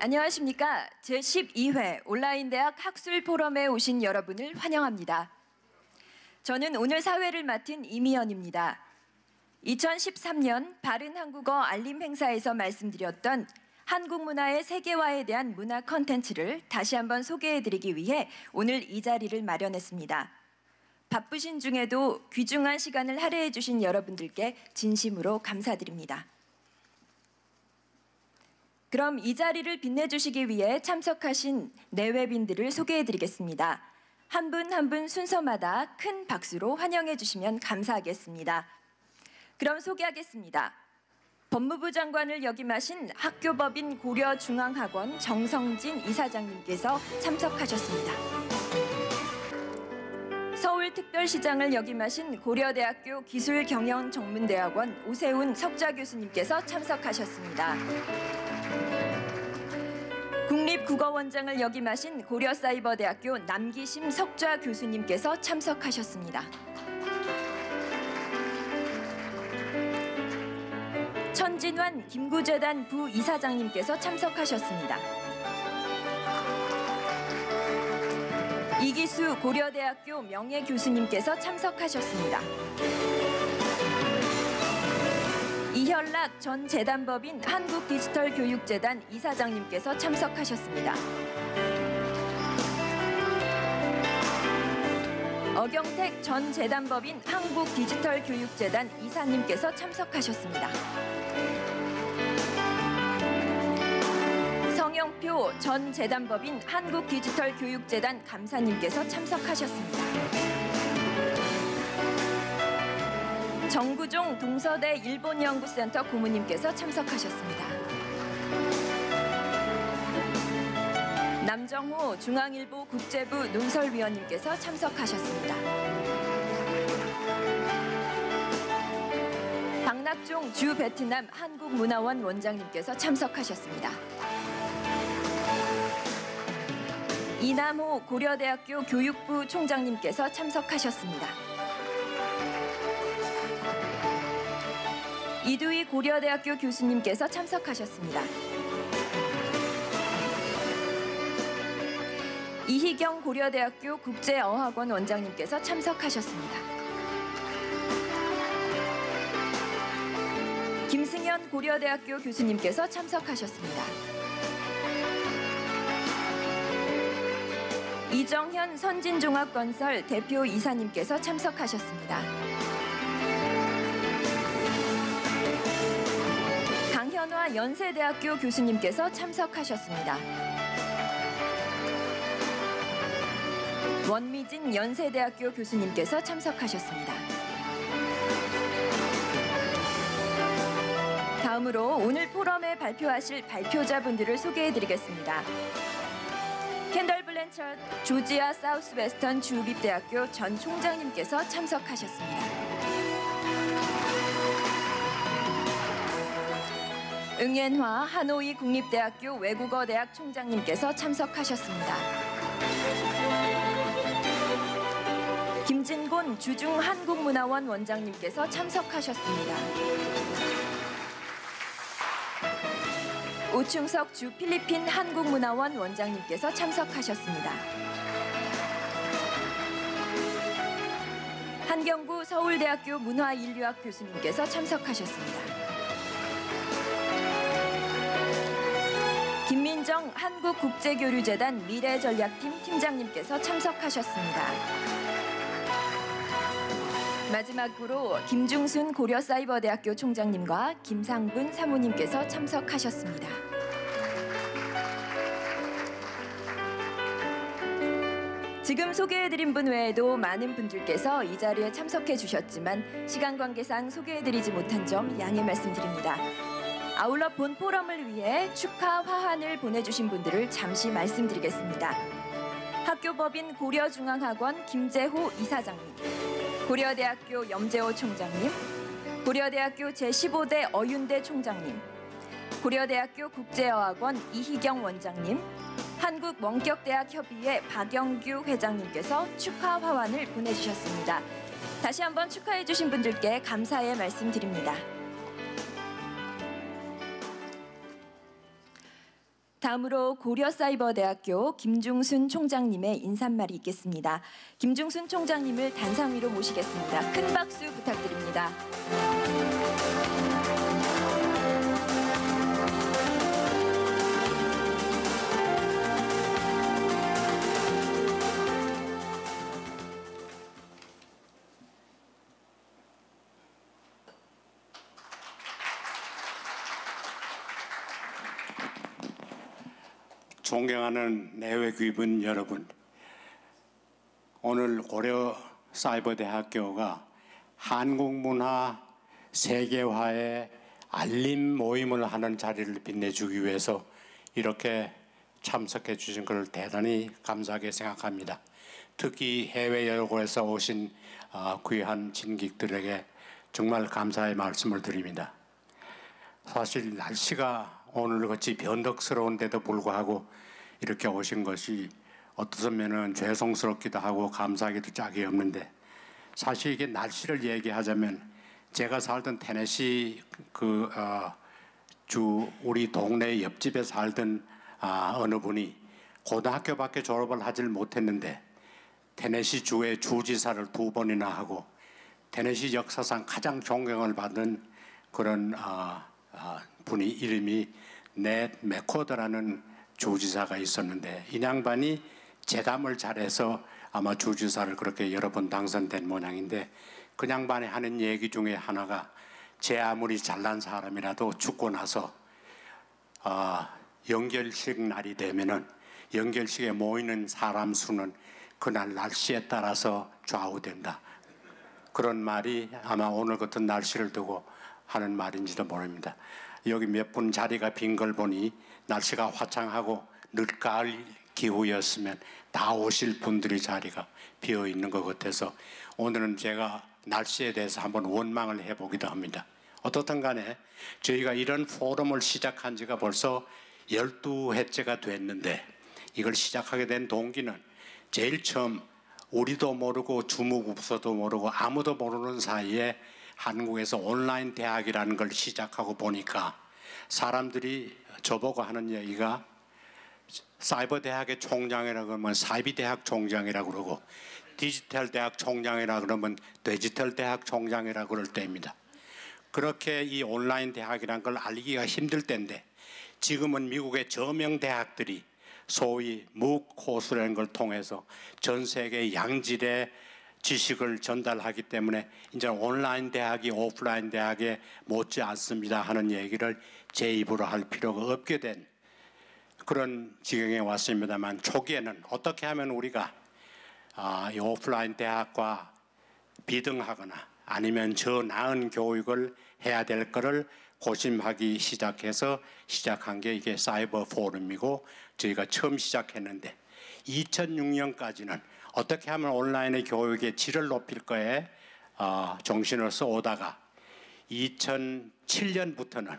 안녕하십니까. 제12회 온라인대학 학술포럼에 오신 여러분을 환영합니다. 저는 오늘 사회를 맡은 이미연입니다. 2013년 바른한국어 알림 행사에서 말씀드렸던 한국 문화의 세계화에 대한 문화 콘텐츠를 다시 한번 소개해드리기 위해 오늘 이 자리를 마련했습니다. 바쁘신 중에도 귀중한 시간을 할애해 주신 여러분들께 진심으로 감사드립니다. 그럼 이 자리를 빛내주시기 위해 참석하신 내외빈들을 소개해드리겠습니다. 한 분 한 분 순서마다 큰 박수로 환영해 주시면 감사하겠습니다. 그럼 소개하겠습니다. 법무부 장관을 역임하신 학교법인 고려중앙학원 정성진 이사장님께서 참석하셨습니다. 서울특별시장을 역임하신 고려대학교 기술경영전문대학원 오세훈 석좌교수님께서 참석하셨습니다. 국립국어원장을 역임하신 고려사이버대학교 남기심 석좌교수님께서 참석하셨습니다. 천진환 김구재단 부이사장님께서 참석하셨습니다. 이기수 고려대학교 명예교수님께서 참석하셨습니다. 이현락 전 재단법인 한국디지털교육재단 이사장님께서 참석하셨습니다. 어경택 전 재단법인 한국디지털교육재단 이사님께서 참석하셨습니다. 성영표 전 재단법인 한국디지털교육재단 감사님께서 참석하셨습니다. 정구종 동서대 일본연구센터 고문님께서 참석하셨습니다. 남정호 중앙일보 국제부 논설위원님께서 참석하셨습니다. 박낙종 주 베트남 한국문화원 원장님께서 참석하셨습니다. 이남호 고려대학교 교육부 총장님께서 참석하셨습니다. 이두희 고려대학교 교수님께서 참석하셨습니다. 이희경 고려대학교 국제어학원 원장님께서 참석하셨습니다. 김승현 고려대학교 교수님께서 참석하셨습니다. 이정현 선진종합건설 대표 이사님께서 참석하셨습니다. 강현화 연세대학교 교수님께서 참석하셨습니다. 원미진 연세대학교 교수님께서 참석하셨습니다. 다음으로 오늘 포럼에 발표하실 발표자분들을 소개해드리겠습니다. 캔덜 블랜처 조지아 사우스웨스턴 주립대학교 전 총장님께서 참석하셨습니다. 응앤화 하노이 국립대학교 외국어대학 총장님께서 참석하셨습니다. 김진곤 주중 한국문화원 원장님께서 참석하셨습니다. 오충석 주 필리핀 한국문화원 원장님께서 참석하셨습니다. 한경구 서울대학교 문화인류학 교수님께서 참석하셨습니다. 김민정 한국국제교류재단 미래전략팀 팀장님께서 참석하셨습니다. 마지막으로 김중순 고려사이버대학교 총장님과 김상분 사무님께서 참석하셨습니다. 지금 소개해드린 분 외에도 많은 분들께서 이 자리에 참석해 주셨지만 시간 관계상 소개해드리지 못한 점 양해 말씀드립니다. 아울러 본 포럼을 위해 축하 화환을 보내주신 분들을 잠시 말씀드리겠습니다. 학교법인 고려중앙학원 김재호 이사장님, 고려대학교 염재호 총장님, 고려대학교 제15대 어윤대 총장님, 고려대학교 국제어학원 이희경 원장님, 한국원격대학협의회 박영규 회장님께서 축하 화환을 보내주셨습니다. 다시 한번 축하해 주신 분들께 감사의 말씀드립니다. 다음으로 고려사이버대학교 김중순 총장님의 인사말이 있겠습니다. 김중순 총장님을 단상 위로 모시겠습니다. 큰 박수 부탁드립니다. 존경하는 내외 귀분 여러분, 오늘 고려사이버대학교가 한국문화 세계화의 알림 모임을 하는 자리를 빛내주기 위해서 이렇게 참석해 주신 것을 대단히 감사하게 생각합니다. 특히 해외 여고에서 오신 귀한 진객들에게 정말 감사의 말씀을 드립니다. 사실 날씨가 오늘같이 변덕스러운데도 불구하고 이렇게 오신 것이 어떤 면은 죄송스럽기도 하고 감사하기도 짝이 없는데, 사실 이게 날씨를 얘기하자면 제가 살던 테네시 우리 동네 옆집에 살던 어느 분이 고등학교밖에 졸업을 하질 못했는데 테네시 주의 주지사를 2번이나 하고 테네시 역사상 가장 존경을 받는 그런 분이 이름이 넷 맥코더라는 주지사가 있었는데, 이 양반이 재담을 잘해서 아마 주지사를 그렇게 여러 번 당선된 모양인데, 그 양반이 하는 얘기 중에 하나가 제 아무리 잘난 사람이라도 죽고 나서 영결식 날이 되면은 영결식에 모이는 사람 수는 그날 날씨에 따라서 좌우된다. 그런 말이 아마 오늘 같은 날씨를 두고 하는 말인지도 모릅니다. 여기 몇 분 자리가 빈 걸 보니 날씨가 화창하고 늦가을 기후였으면 다 오실 분들이 자리가 비어 있는 것 같아서 오늘은 제가 날씨에 대해서 한번 원망을 해보기도 합니다. 어떻든 간에 저희가 이런 포럼을 시작한 지가 벌써 12회째가 됐는데, 이걸 시작하게 된 동기는 제일 처음 우리도 모르고 주무부서도 모르고 아무도 모르는 사이에 한국에서 온라인 대학이라는 걸 시작하고 보니까 사람들이 저보고 하는 얘기가 사이버 대학의 총장이라고 하면 사이비 대학 총장이라고 그러고 디지털 대학 총장이라고 그러면 디지털 대학 총장이라고 그럴 때입니다. 그렇게 이 온라인 대학이라는 걸 알기가 힘들 때인데, 지금은 미국의 저명 대학들이 소위 MOOC 코스라는 걸 통해서 전 세계 양질의 지식을 전달하기 때문에 이제 온라인 대학이 오프라인 대학에 못지 않습니다 하는 얘기를 제 입으로 할 필요가 없게 된 그런 지경에 왔습니다만, 초기에는 어떻게 하면 우리가 이 오프라인 대학과 비등하거나 아니면 저 나은 교육을 해야 될 거를 고심하기 시작해서 시작한 게 이게 사이버 포럼이고, 저희가 처음 시작했는데 2006년까지는 어떻게 하면 온라인의 교육의 질을 높일 거에 정신을 써오다가 2007년부터는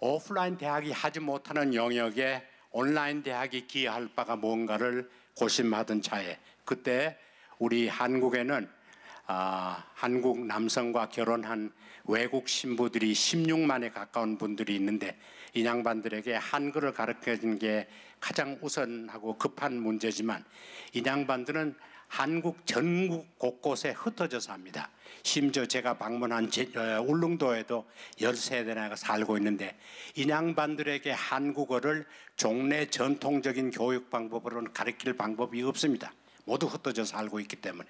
오프라인 대학이 하지 못하는 영역에 온라인 대학이 기여할 바가 뭔가를 고심하던 차에, 그때 우리 한국에는 한국 남성과 결혼한 외국 신부들이 16만에 가까운 분들이 있는데, 이 양반들에게 한글을 가르쳐주는 게 가장 우선하고 급한 문제지만 이 양반들은 한국 전국 곳곳에 흩어져 삽니다. 심지어 제가 방문한 울릉도에도 13대나 살고 있는데, 이 양반들에게 한국어를 종래 전통적인 교육 방법으로는 가르칠 방법이 없습니다. 모두 흩어져 살고 있기 때문에.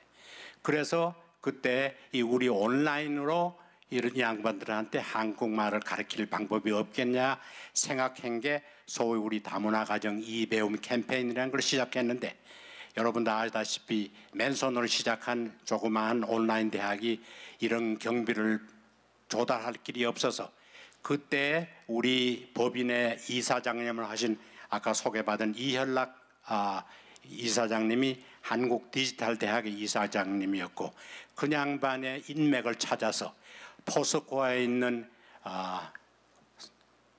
그래서 그때 이 우리 온라인으로 이런 양반들한테 한국말을 가르칠 방법이 없겠냐 생각한 게 소위 우리 다문화 가정 이배움 캠페인이라는 걸 시작했는데, 여러분도 아시다시피 맨손으로 시작한 조그마한 온라인 대학이 이런 경비를 조달할 길이 없어서 그때 우리 법인의 이사장님을 하신 아까 소개받은 이현락 이사장님이 한국 디지털 대학의 이사장님이었고, 그 양반의 인맥을 찾아서 포스코에 있는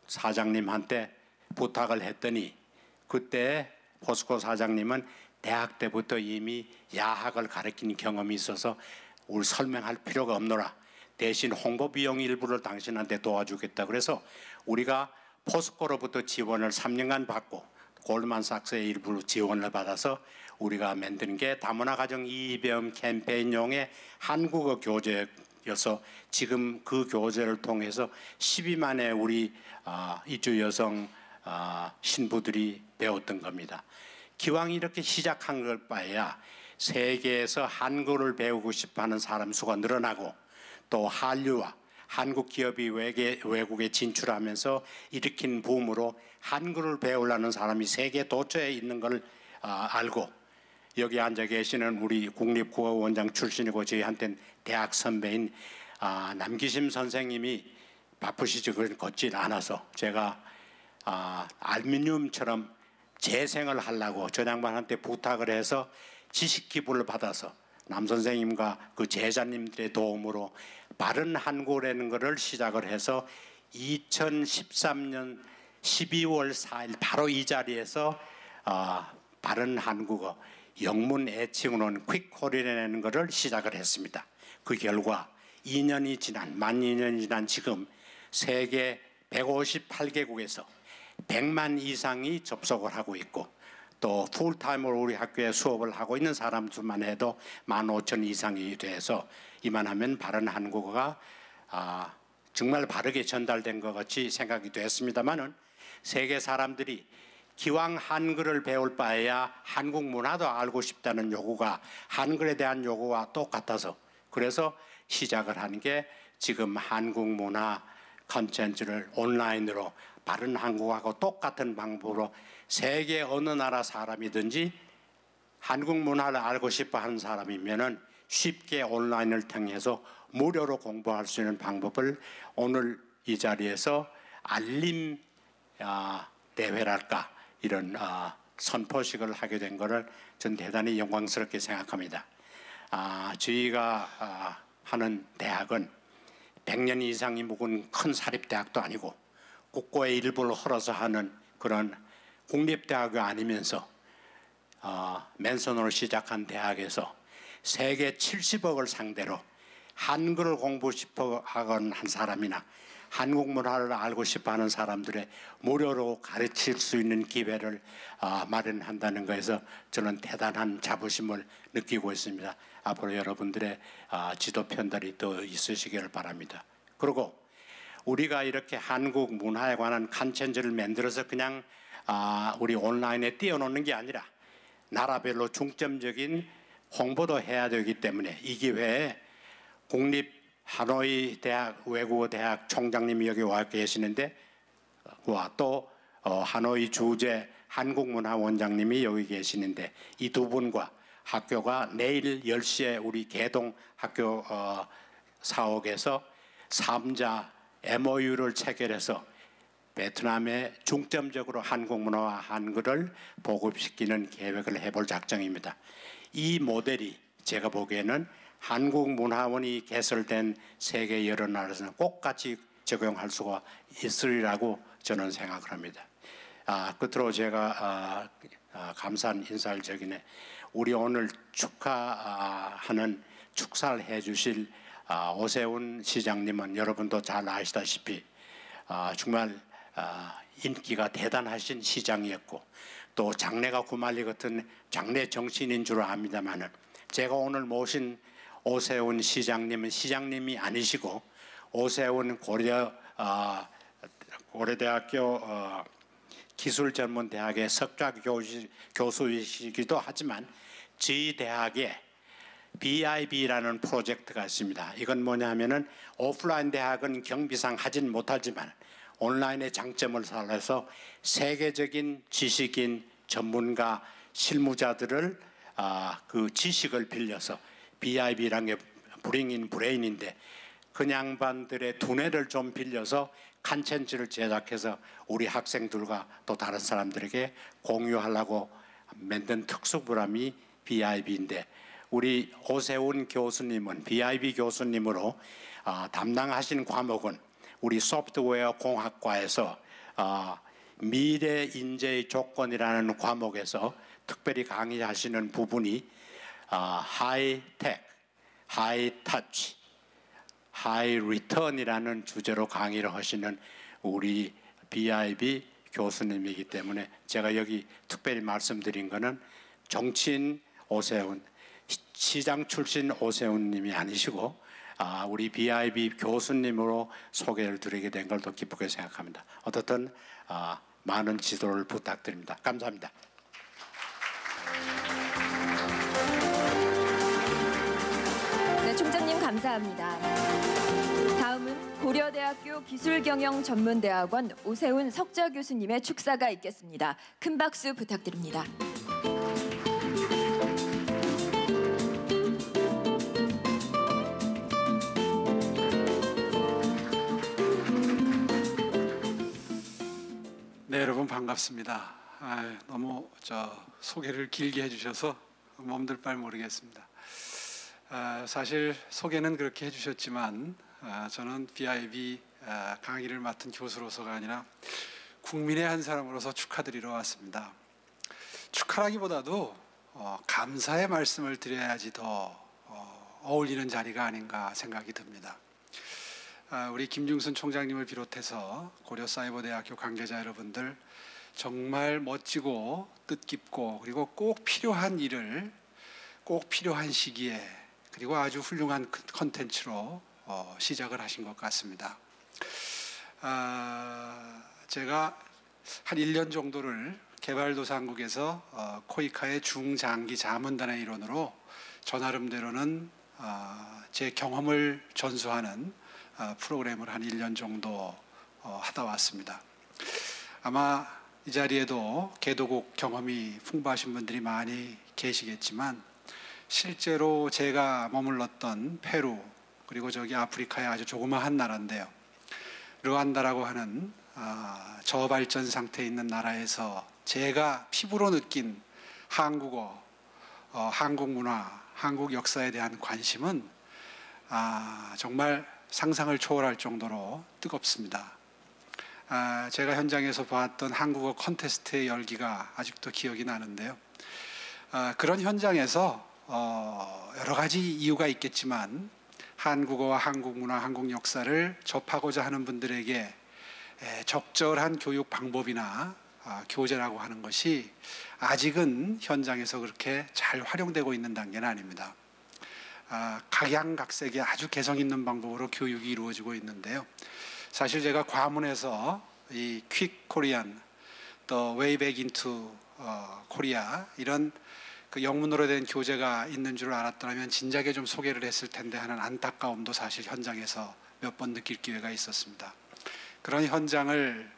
사장님한테 부탁을 했더니, 그때 포스코 사장님은 대학 때부터 이미 야학을 가르친 경험이 있어서 우리 설명할 필요가 없노라, 대신 홍보 비용 일부를 당신한테 도와주겠다. 그래서 우리가 포스코로부터 지원을 3년간 받고 골드만삭스의 일부 지원을 받아서 우리가 만든 게 다문화 가정 이병 캠페인용의 한국어 교재여서 지금 그 교재를 통해서 12만의 우리 이주 여성 신부들이 배웠던 겁니다. 기왕 이렇게 시작한 걸 바에야 세계에서 한국어를 배우고 싶어하는 사람 수가 늘어나고 또 한류와 한국 기업이 외국에 진출하면서 일으킨 붐으로 한글을 배우려는 사람이 세계 도처에 있는 걸 알고 여기 앉아 계시는 우리 국립국어원장 출신이고 저희한테는 대학 선배인 남기심 선생님이 바쁘시지 그걸 걷질 않아서 제가 알미늄처럼 재생을 하려고 저 양반한테 부탁을 해서 지식 기부를 받아서 남 선생님과 그 제자님들의 도움으로 바른 한국어라는 것을 시작을 해서 2013년 12월 4일 바로 이 자리에서 바른 한국어 영문 애칭으로는 퀵콜이라는 것을 시작을 했습니다. 그 결과 2년이 지난 만 2년이 지난 지금 세계 158개국에서 100만 이상이 접속을 하고 있고 또 풀타임으로 우리 학교에 수업을 하고 있는 사람들만 해도 15,000 이상이 돼서 이만하면 바른 한국어가 정말 바르게 전달된 것 같이 생각이 됐습니다만은 세계 사람들이 기왕 한글을 배울 바에야 한국 문화도 알고 싶다는 요구가 한글에 대한 요구와 똑같아서 그래서 시작을 하는 게 지금 한국 문화 컨텐츠를 온라인으로 바른 한국어하고 똑같은 방법으로 세계 어느 나라 사람이든지 한국 문화를 알고 싶어 하는 사람이면은 쉽게 온라인을 통해서 무료로 공부할 수 있는 방법을 오늘 이 자리에서 알림 대회랄까 이런 선포식을 하게 된 것을 전 대단히 영광스럽게 생각합니다. 저희가 하는 대학은 100년 이상이 묵은 큰 사립대학도 아니고 국고의 일부를 헐어서 하는 그런 국립대학이 아니면서 맨손으로 시작한 대학에서 세계 70억을 상대로 한글을 공부 싶어 하건 한 사람이나 한국 문화를 알고 싶어 하는 사람들의 무료로 가르칠 수 있는 기회를 마련한다는 것에서 저는 대단한 자부심을 느끼고 있습니다. 앞으로 여러분들의 지도 편달이 더 있으시기를 바랍니다. 그리고 우리가 이렇게 한국 문화에 관한 컨텐츠를 만들어서 그냥 우리 온라인에 띄워놓는 게 아니라 나라별로 중점적인 홍보도 해야 되기 때문에 이 기회에 국립 하노이 대학 외국어 대학 총장님이 여기 와 계시는데 또 하노이 주재 한국문화원장님이 여기 계시는데 이 두 분과 학교가 내일 10시에 우리 개동 학교 사옥에서 3자 MOU를 체결해서 베트남에 중점적으로 한국 문화와 한글을 보급시키는 계획을 해볼 작정입니다. 이 모델이 제가 보기에는 한국문화원이 개설된 세계 여러 나라에서는 꼭 같이 적용할 수가 있으리라고 저는 생각을 합니다. 끝으로 제가 감사한 인사를 드리네. 우리 오늘 축하하는 축사를 해주실 오세훈 시장님은 여러분도 잘 아시다시피 정말 인기가 대단하신 시장이었고 또 장래가 구말리 같은 장래 정치인인 줄 압니다만은 제가 오늘 모신 오세훈 시장님은 시장님이 아니시고 오세훈 고려대학교 기술전문대학의 석좌 교수이시기도 하지만 저희 대학에 BIB라는 프로젝트가 있습니다. 이건 뭐냐면은 오프라인 대학은 경비상 하진 못하지만 온라인의 장점을 살려서 세계적인 지식인 전문가 실무자들을 그 지식을 빌려서 BIB라는 게 브링인 브레인인데 그 양반들의 두뇌를 좀 빌려서 컨텐츠를 제작해서 우리 학생들과 또 다른 사람들에게 공유하려고 만든 특수프로그램이 BIB인데 우리 오세훈 교수님은 BIB 교수님으로 담당하신 과목은 우리 소프트웨어 공학과에서 미래 인재의 조건이라는 과목에서 특별히 강의하시는 부분이 하이텍, 하이터치, 하이리턴이라는 주제로 강의를 하시는 우리 BIB 교수님이기 때문에 제가 여기 특별히 말씀드린 거는 정치인 오세훈, 시장 출신 오세훈 님이 아니시고 우리 BIB 교수님으로 소개를 드리게 된 걸 더 기쁘게 생각합니다. 어떻든 많은 지도를 부탁드립니다. 감사합니다. 네, 총장님 감사합니다. 다음은 고려대학교 기술경영전문대학원 오세훈 석좌 교수님의 축사가 있겠습니다. 큰 박수 부탁드립니다. 네, 여러분 반갑습니다. 너무 소개를 길게 해주셔서 몸둘 바를 모르겠습니다. 사실 소개는 그렇게 해주셨지만 저는 BIB 강의를 맡은 교수로서가 아니라 국민의 한 사람으로서 축하드리러 왔습니다. 축하라기보다도 감사의 말씀을 드려야지 더 어울리는 자리가 아닌가 생각이 듭니다. 우리 김중순 총장님을 비롯해서 고려사이버대학교 관계자 여러분들 정말 멋지고 뜻깊고 그리고 꼭 필요한 일을 꼭 필요한 시기에 그리고 아주 훌륭한 컨텐츠로 시작을 하신 것 같습니다. 제가 한 1년 정도를 개발도상국에서 코이카의 중장기 자문단의 일원으로 저 나름대로는 제 경험을 전수하는 프로그램을 한 1년 정도 하다 왔습니다. 아마 이 자리에도 개도국 경험이 풍부하신 분들이 많이 계시겠지만 실제로 제가 머물렀던 페루 그리고 저기 아프리카의 아주 조그마한 나라인데요. 르완다라고 하는 저발전 상태에 있는 나라에서 제가 피부로 느낀 한국어, 한국 문화, 한국 역사에 대한 관심은 정말 상상을 초월할 정도로 뜨겁습니다. 제가 현장에서 봤던 한국어 콘테스트의 열기가 아직도 기억이 나는데요. 그런 현장에서 여러 가지 이유가 있겠지만 한국어와 한국 문화, 한국 역사를 접하고자 하는 분들에게 적절한 교육 방법이나 교재라고 하는 것이 아직은 현장에서 그렇게 잘 활용되고 있는 단계는 아닙니다. 각양각색의 아주 개성 있는 방법으로 교육이 이루어지고 있는데요. 사실 제가 과문에서 이 퀵 코리안, 또 Way Back into Korea 이런 그 영문으로 된 교재가 있는 줄 알았더라면 진작에 좀 소개를 했을 텐데 하는 안타까움도 사실 현장에서 몇 번 느낄 기회가 있었습니다. 그런 현장을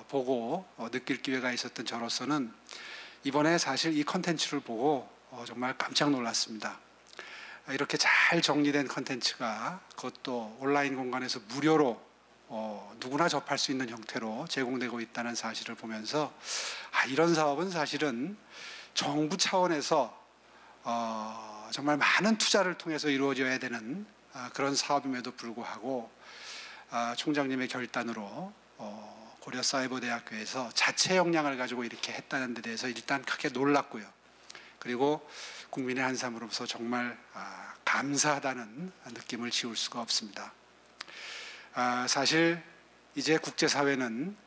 보고 느낄 기회가 있었던 저로서는 이번에 사실 이 컨텐츠를 보고 정말 깜짝 놀랐습니다. 이렇게 잘 정리된 컨텐츠가 그것도 온라인 공간에서 무료로 누구나 접할 수 있는 형태로 제공되고 있다는 사실을 보면서 이런 사업은 사실은 정부 차원에서 정말 많은 투자를 통해서 이루어져야 되는 그런 사업임에도 불구하고 총장님의 결단으로 고려사이버대학교에서 자체 역량을 가지고 이렇게 했다는 데 대해서 일단 크게 놀랐고요. 그리고 국민의 한 사람으로서 정말 감사하다는 느낌을 지울 수가 없습니다. 사실 이제 국제사회는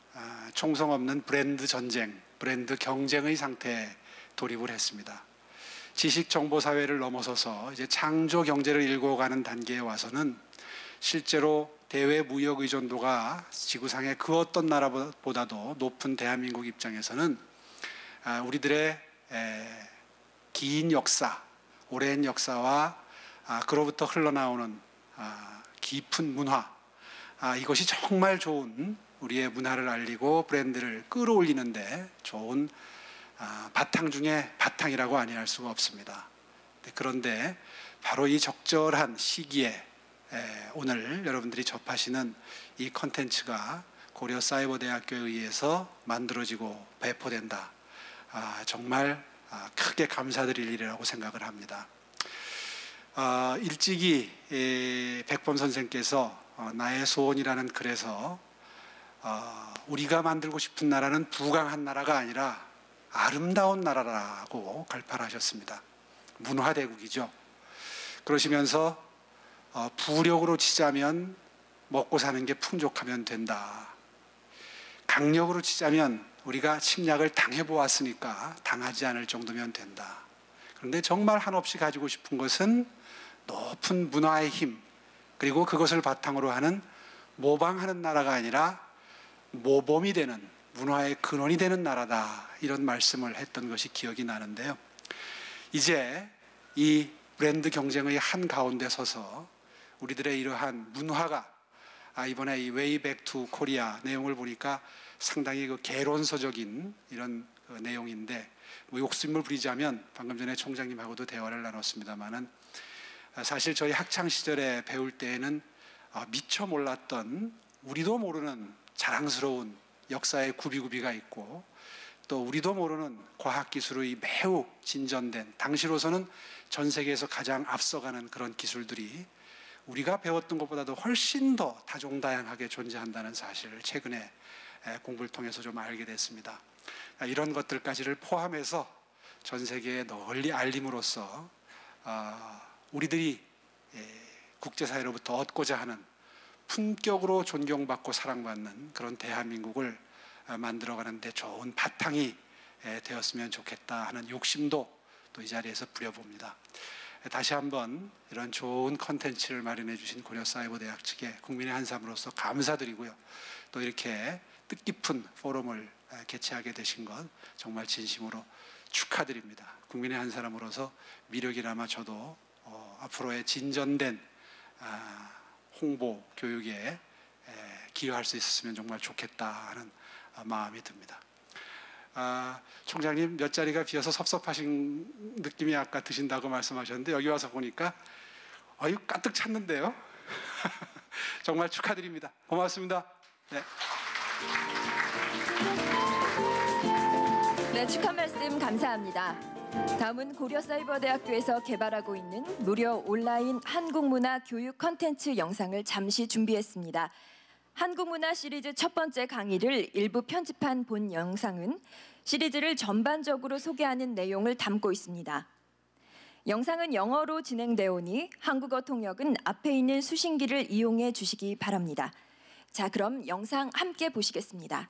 총성 없는 브랜드 전쟁, 브랜드 경쟁의 상태에 돌입을 했습니다. 지식정보사회를 넘어서서 이제 창조 경제를 일궈가는 단계에 와서는 실제로 대외 무역 의존도가 지구상의 그 어떤 나라보다도 높은 대한민국 입장에서는 우리들의 긴 역사, 오랜 역사와 그로부터 흘러나오는 깊은 문화, 이것이 정말 좋은 우리의 문화를 알리고 브랜드를 끌어올리는데 좋은 바탕 중에 바탕이라고 아니할 수가 없습니다. 그런데 바로 이 적절한 시기에 오늘 여러분들이 접하시는 이 컨텐츠가 고려사이버대학교에 의해서 만들어지고 배포된다. 정말 크게 감사드릴 일이라고 생각을 합니다. 일찍이 백범 선생께서 나의 소원이라는 글에서 우리가 만들고 싶은 나라는 부강한 나라가 아니라 아름다운 나라라고 갈파를 하셨습니다. 문화대국이죠. 그러시면서 부력으로 치자면 먹고 사는 게 풍족하면 된다. 강력으로 치자면 우리가 침략을 당해보았으니까 당하지 않을 정도면 된다. 그런데 정말 한없이 가지고 싶은 것은 높은 문화의 힘, 그리고 그것을 바탕으로 하는 모방하는 나라가 아니라 모범이 되는, 문화의 근원이 되는 나라다, 이런 말씀을 했던 것이 기억이 나는데요. 이제 이 브랜드 경쟁의 한가운데 서서 우리들의 이러한 문화가, 이번에 이 Way Back to Korea 내용을 보니까 상당히 그 개론서적인 이런 그 내용인데, 뭐 욕심을 부리자면 방금 전에 총장님하고도 대화를 나눴습니다마는, 사실 저희 학창 시절에 배울 때에는 미처 몰랐던, 우리도 모르는 자랑스러운 역사의 구비구비가 있고, 또 우리도 모르는 과학기술의 매우 진전된, 당시로서는 전 세계에서 가장 앞서가는 그런 기술들이 우리가 배웠던 것보다도 훨씬 더 다종다양하게 존재한다는 사실을 최근에 공부를 통해서 좀 알게 됐습니다. 이런 것들까지를 포함해서 전 세계에 널리 알림으로써 우리들이 국제사회로부터 얻고자 하는 품격으로 존경받고 사랑받는 그런 대한민국을 만들어가는 데 좋은 바탕이 되었으면 좋겠다 하는 욕심도 또 이 자리에서 부려봅니다. 다시 한번 이런 좋은 컨텐츠를 마련해 주신 고려사이버대학 측에 국민의 한 사람으로서 감사드리고요. 또 이렇게 뜻깊은 포럼을 개최하게 되신 것 정말 진심으로 축하드립니다. 국민의 한 사람으로서 미력이나마 저도 앞으로의 진전된 홍보 교육에 기여할 수 있었으면 정말 좋겠다 하는 마음이 듭니다. 총장님 몇 자리가 비어서 섭섭하신 느낌이 아까 드신다고 말씀하셨는데, 여기 와서 보니까 가득 찼는데요. 정말 축하드립니다. 고맙습니다. 네. 네, 축하 말씀 감사합니다. 다음은 고려사이버대학교에서 개발하고 있는 무료 온라인 한국문화 교육 콘텐츠 영상을 잠시 준비했습니다. 한국문화 시리즈 첫 번째 강의를 일부 편집한 본 영상은 시리즈를 전반적으로 소개하는 내용을 담고 있습니다. 영상은 영어로 진행되어 오니 한국어 통역은 앞에 있는 수신기를 이용해 주시기 바랍니다. 자, 그럼 영상 함께 보시겠습니다.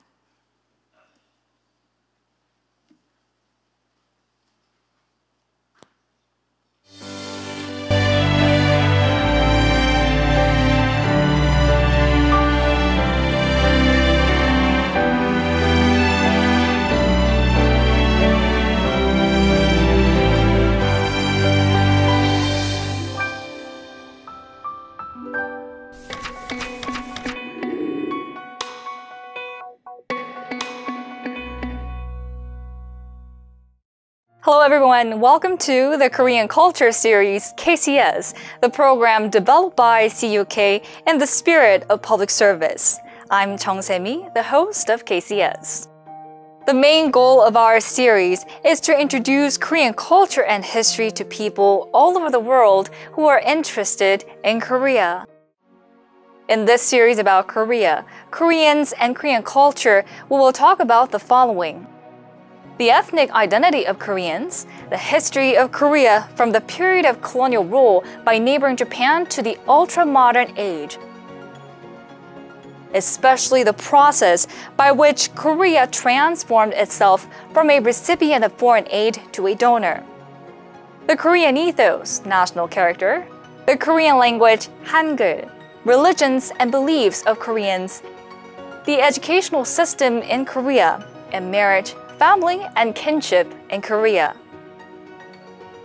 Hello everyone, welcome to the Korean Culture Series KCS, the program developed by CUK in the spirit of public service. I'm Chung Se-mi, the host of KCS. The main goal of our series is to introduce Korean culture and history to people all over the world who are interested in Korea. In this series about Korea, Koreans and Korean culture, we will talk about the following: the ethnic identity of Koreans, the history of Korea from the period of colonial rule by neighboring Japan to the ultra-modern age, especially the process by which Korea transformed itself from a recipient of foreign aid to a donor, the Korean ethos, national character, the Korean language, Hangul, religions and beliefs of Koreans, the educational system in Korea, and marriage, family, and kinship in Korea.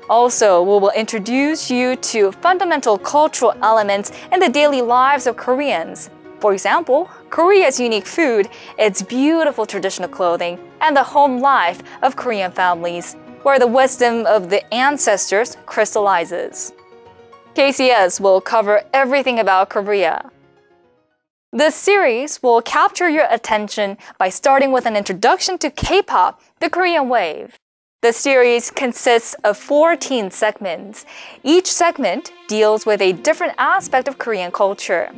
Also, we will introduce you to fundamental cultural elements in the daily lives of Koreans. For example, Korea's unique food, its beautiful traditional clothing, and the home life of Korean families, where the wisdom of the ancestors crystallizes. KCS will cover everything about Korea. This series will capture your attention by starting with an introduction to K-pop, the Korean wave. The series consists of 14 segments. Each segment deals with a different aspect of Korean culture.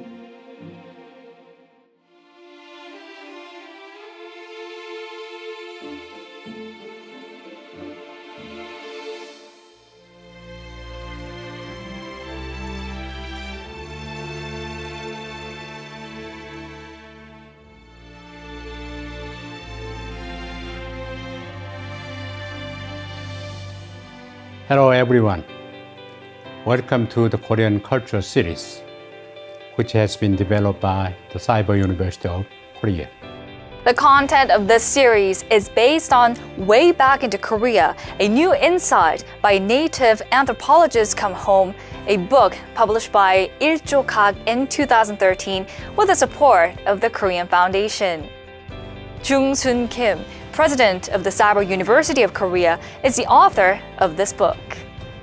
Hello everyone. Welcome to the Korean Culture Series, which has been developed by the Cyber University of Korea. The content of this series is based on Way Back into Korea, a new insight by native anthropologist Come Home, a book published by Il-jo-gak in 2013 with the support of the Korean Foundation. Jung-sun Kim, president of the Cyber University of Korea, is the author of this book.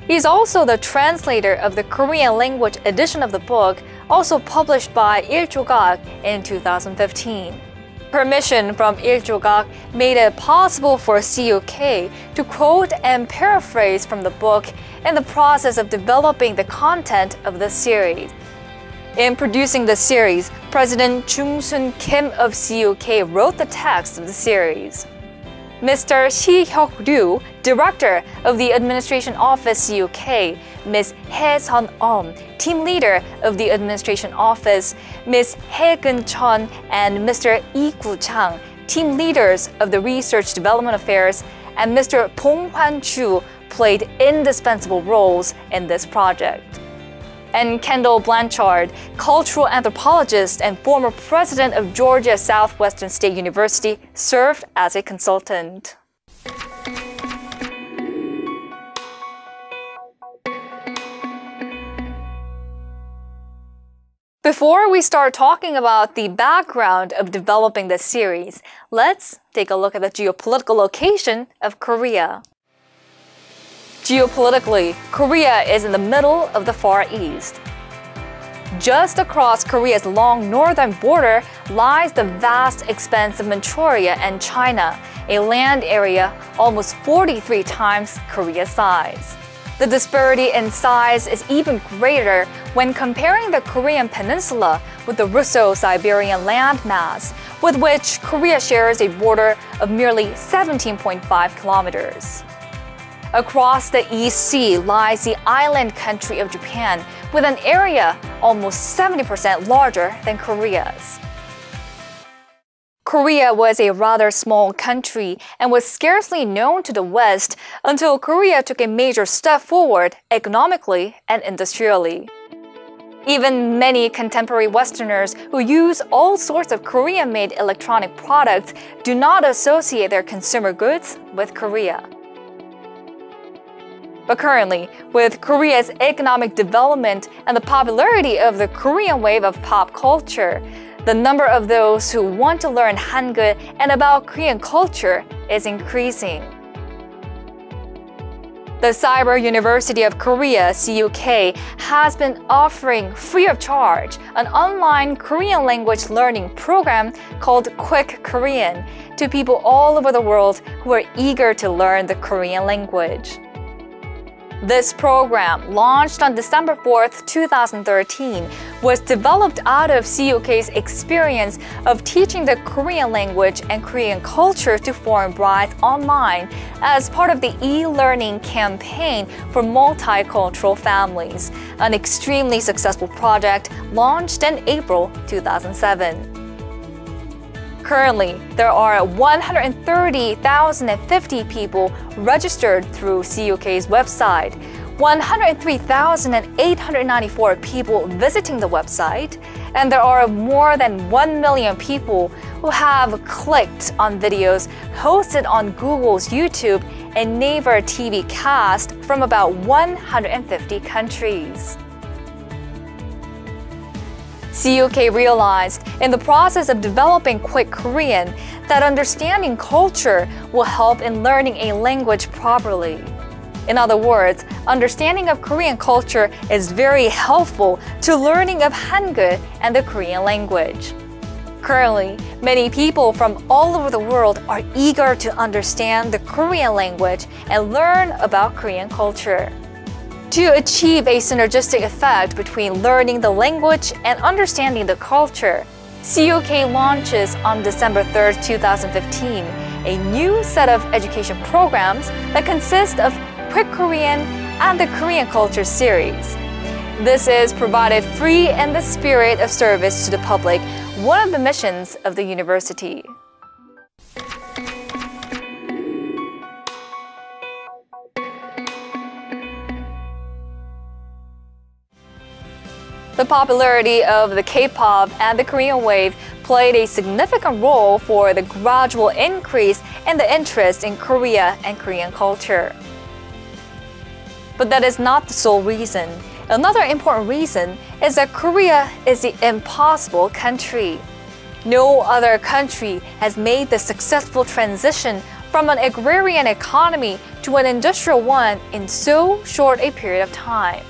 He's also the translator of the Korean language edition of the book, also published by Il-jo-gak in 2015. Permission from Il-jo-gak made it possible for CUK to quote and paraphrase from the book in the process of developing the content of the series. In producing the series, President Jung-sun Kim of CUK wrote the text of the series. Mr. Shi-hyuk-ryu, director of the Administration Office CUK, Ms. Hae-sun-eom, team leader of the Administration Office, Ms. Hae-geun-chun, and Mr. Lee Gu-chang, team leaders of the Research Development Affairs, and Mr. Bong Hwan-chu played indispensable roles in this project. And Kendall Blanchard, cultural anthropologist and former president of Georgia Southwestern State University, served as a consultant. Before we start talking about the background of developing this series, let's take a look at the geopolitical location of Korea. Geopolitically, Korea is in the middle of the Far East. Just across Korea's long northern border lies the vast expanse of Manchuria and China, a land area almost 43 times Korea's size. The disparity in size is even greater when comparing the Korean peninsula with the Russo-Siberian landmass, with which Korea shares a border of merely 17.5 kilometers. Across the East Sea lies the island country of Japan, with an area almost 70% larger than Korea's. Korea was a rather small country and was scarcely known to the West until Korea took a major step forward economically and industrially. Even many contemporary Westerners who use all sorts of Korean-made electronic products do not associate their consumer goods with Korea. But currently, with Korea's economic development and the popularity of the Korean wave of pop culture, the number of those who want to learn Hangul and about Korean culture is increasing. The Cyber University of Korea, CUK, has been offering free of charge an online Korean language learning program called Quick Korean to people all over the world who are eager to learn the Korean language. This program, launched on December 4th, 2013, was developed out of CUK's experience of teaching the Korean language and Korean culture to foreign brides online as part of the e-learning campaign for multicultural families, an extremely successful project launched in April 2007. Currently, there are 130,050 people registered through CUK's website, 103,894 people visiting the website, and there are more than 1 million people who have clicked on videos hosted on Google's YouTube and Naver TV cast from about 150 countries. CUK realized in the process of developing Quick Korean that understanding culture will help in learning a language properly. In other words, understanding of Korean culture is very helpful to learning of Hangul and the Korean language. Currently, many people from all over the world are eager to understand the Korean language and learn about Korean culture. To achieve a synergistic effect between learning the language and understanding the culture, CUK launches on December 3rd, 2015, a new set of education programs that consist of Quick Korean and the Korean Culture series. This is provided free in the spirit of service to the public, one of the missions of the university. The popularity of the K-pop and the Korean wave played a significant role for the gradual increase in the interest in Korea and Korean culture. But that is not the sole reason. Another important reason is that Korea is the impossible country. No other country has made the successful transition from an agrarian economy to an industrial one in so short a period of time.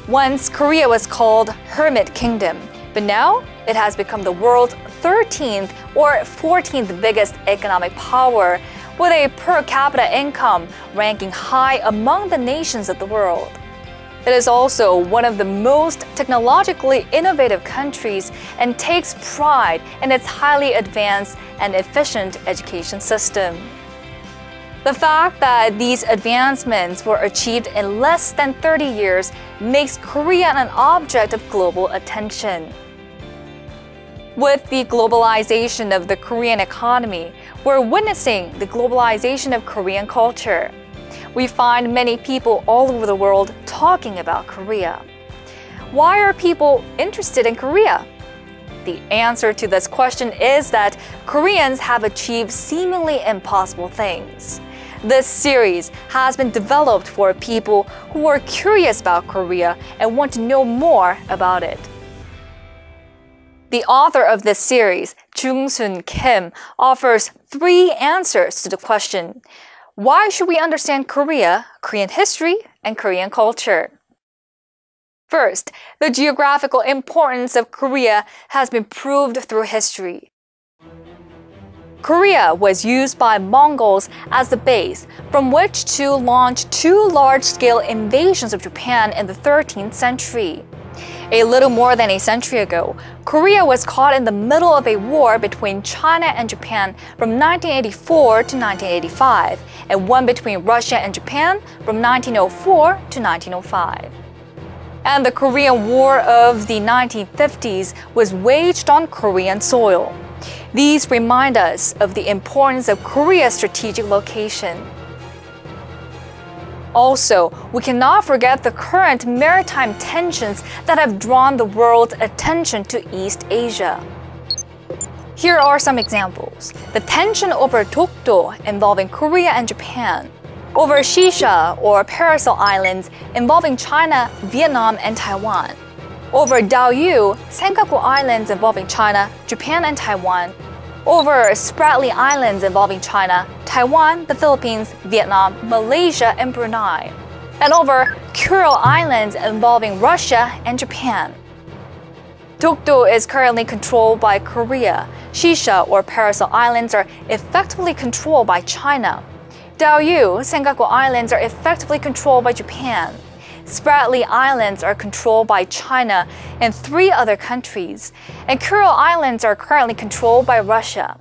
Once, Korea was called Hermit Kingdom, but now it has become the world's 13th or 14th biggest economic power, with a per capita income ranking high among the nations of the world. It is also one of the most technologically innovative countries and takes pride in its highly advanced and efficient education system. The fact that these advancements were achieved in less than 30 years makes Korea an object of global attention. With the globalization of the Korean economy, we're witnessing the globalization of Korean culture. We find many people all over the world talking about Korea. Why are people interested in Korea? The answer to this question is that Koreans have achieved seemingly impossible things. This series has been developed for people who are curious about Korea and want to know more about it. The author of this series, Jung-sun Kim, offers 3 answers to the question, why should we understand Korea, Korean history, and Korean culture? First, the geographical importance of Korea has been proved through history. Korea was used by Mongols as the base from which to launch 2 large-scale invasions of Japan in the 13th century. A little more than a century ago, Korea was caught in the middle of a war between China and Japan from 1984 to 1985, and one between Russia and Japan from 1904 to 1905. And the Korean War of the 1950s was waged on Korean soil. These remind us of the importance of Korea's strategic location. Also, we cannot forget the current maritime tensions that have drawn the world's attention to East Asia. Here are some examples. The tension over Dokdo involving Korea and Japan, over Shisha or Paracel Islands involving China, Vietnam, and Taiwan, over Diaoyu, Senkaku Islands involving China, Japan, and Taiwan, over Spratly Islands involving China, Taiwan, the Philippines, Vietnam, Malaysia, and Brunei, and over Kuril Islands involving Russia and Japan. Dokdo is currently controlled by Korea. Shisha or Paracel Islands are effectively controlled by China. Diaoyu, Senkaku Islands are effectively controlled by Japan. Spratly Islands are controlled by China and 3 other countries, and Kuril Islands are currently controlled by Russia.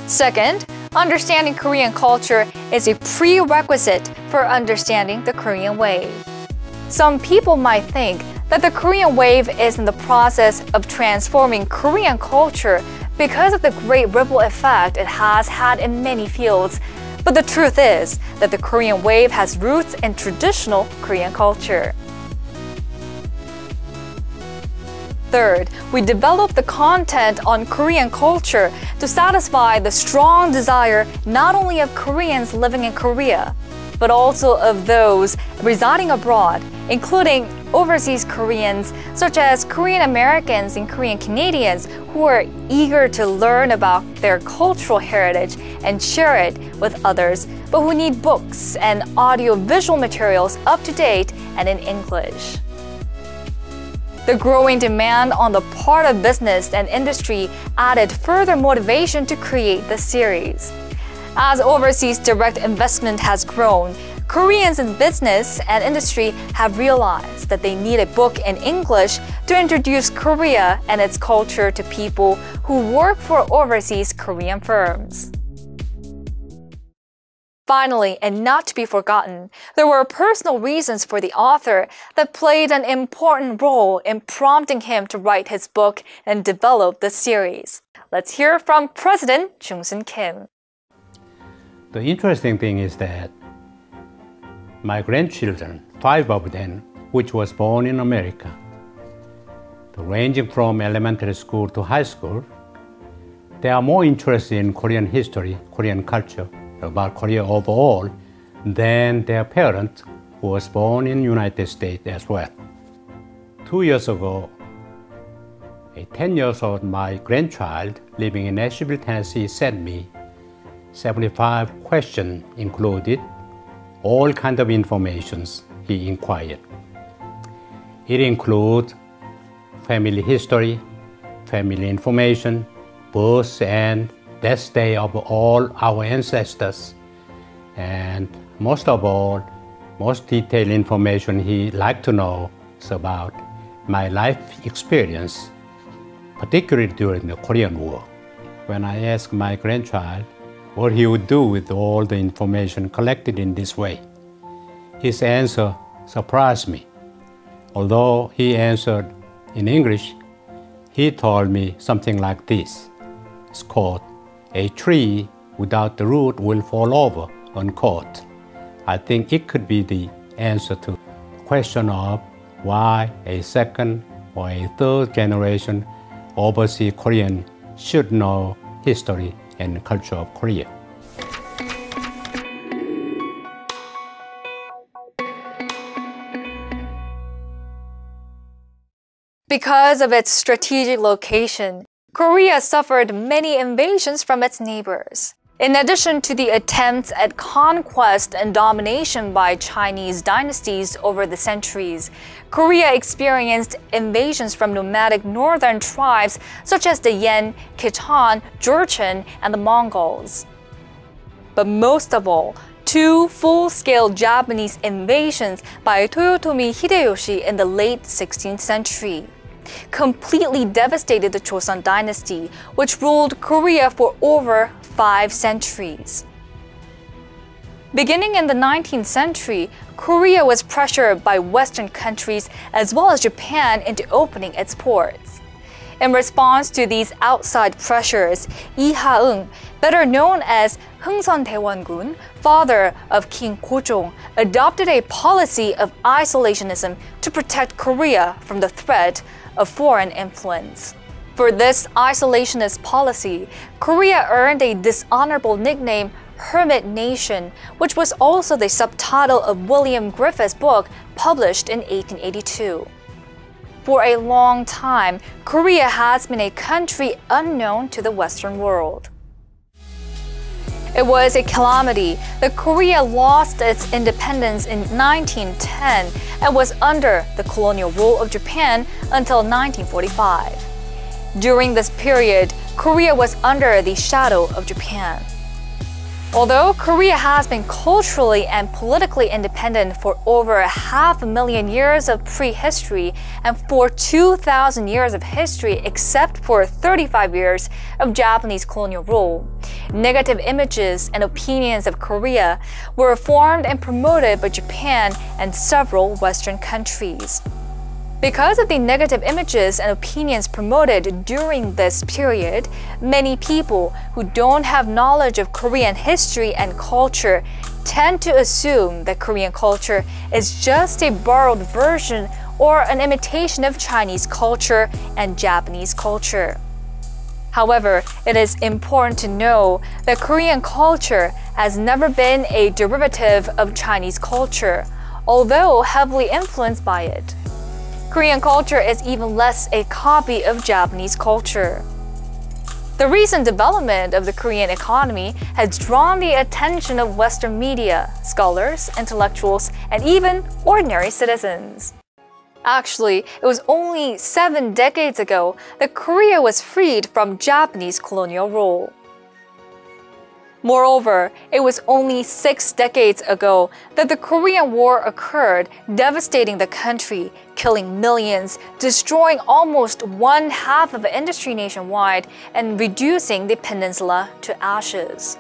Second, understanding Korean culture is a prerequisite for understanding the Korean wave. Some people might think that the Korean wave is in the process of transforming Korean culture because of the great ripple effect it has had in many fields. But the truth is that the Korean wave has roots in traditional Korean culture. Third, we develop the content on Korean culture to satisfy the strong desire not only of Koreans living in Korea, but also of those residing abroad, including overseas Koreans, such as Korean Americans and Korean Canadians who are eager to learn about their cultural heritage and share it with others, but who need books and audio-visual materials up to date and in English. The growing demand on the part of business and industry added further motivation to create the series. As overseas direct investment has grown, Koreans in business and industry have realized that they need a book in English to introduce Korea and its culture to people who work for overseas Korean firms. Finally, and not to be forgotten, there were personal reasons for the author that played an important role in prompting him to write his book and develop the series. Let's hear from President Jung-sun Kim. The interesting thing is that my grandchildren, 5 of them, which was born in America, ranging from elementary school to high school, they are more interested in Korean history, Korean culture, about Korea overall, than their parent who was born in the United States as well. 2 years ago, a 10-year-old my grandchild living in Nashville, Tennessee sent me 75 questions included, all kinds of informations he inquired. It includes family history, family information, birth and death day of all our ancestors, and most of all, most detailed information he liked to know is about my life experience, particularly during the Korean War. When I asked my grandchild what he would do with all the information collected in this way, his answer surprised me. Although he answered in English, he told me something like this. It's called, "A tree without the root will fall over," unquote. I think it could be the answer to the question of why a second or a third generation overseas Korean should know history and culture of Korea. Because of its strategic location, Korea suffered many invasions from its neighbors. In addition to the attempts at conquest and domination by Chinese dynasties over the centuries, Korea experienced invasions from nomadic northern tribes such as the Yen, Khitan, Jurchen, and the Mongols. But most of all, two full-scale Japanese invasions by Toyotomi Hideyoshi in the late 16th century completely devastated the Joseon dynasty, which ruled Korea for over 5 centuries. Beginning in the 19th century, Korea was pressured by Western countries as well as Japan into opening its ports. In response to these outside pressures, Lee Ha-eung, better known as Heungseon Daewon-gun, father of King Gojong, adopted a policy of isolationism to protect Korea from the threat of foreign influence. For this isolationist policy, Korea earned a dishonorable nickname, Hermit Nation, which was also the subtitle of William Griffith's book published in 1882. For a long time, Korea has been a country unknown to the Western world. It was a calamity that Korea lost its independence in 1910 and was under the colonial rule of Japan until 1945. During this period, Korea was under the shadow of Japan. Although Korea has been culturally and politically independent for over 500,000 years of prehistory and for 2,000 years of history except for 35 years of Japanese colonial rule, negative images and opinions of Korea were formed and promoted by Japan and several Western countries. Because of the negative images and opinions promoted during this period, many people who don't have knowledge of Korean history and culture tend to assume that Korean culture is just a borrowed version or an imitation of Chinese culture and Japanese culture. However, it is important to know that Korean culture has never been a derivative of Chinese culture, although heavily influenced by it. Korean culture is even less a copy of Japanese culture. The recent development of the Korean economy has drawn the attention of Western media, scholars, intellectuals, and even ordinary citizens. Actually, it was only 7 decades ago that Korea was freed from Japanese colonial rule. Moreover, it was only 6 decades ago that the Korean War occurred, devastating the country, killing millions, destroying almost 1/2 of the industry nationwide, and reducing the peninsula to ashes.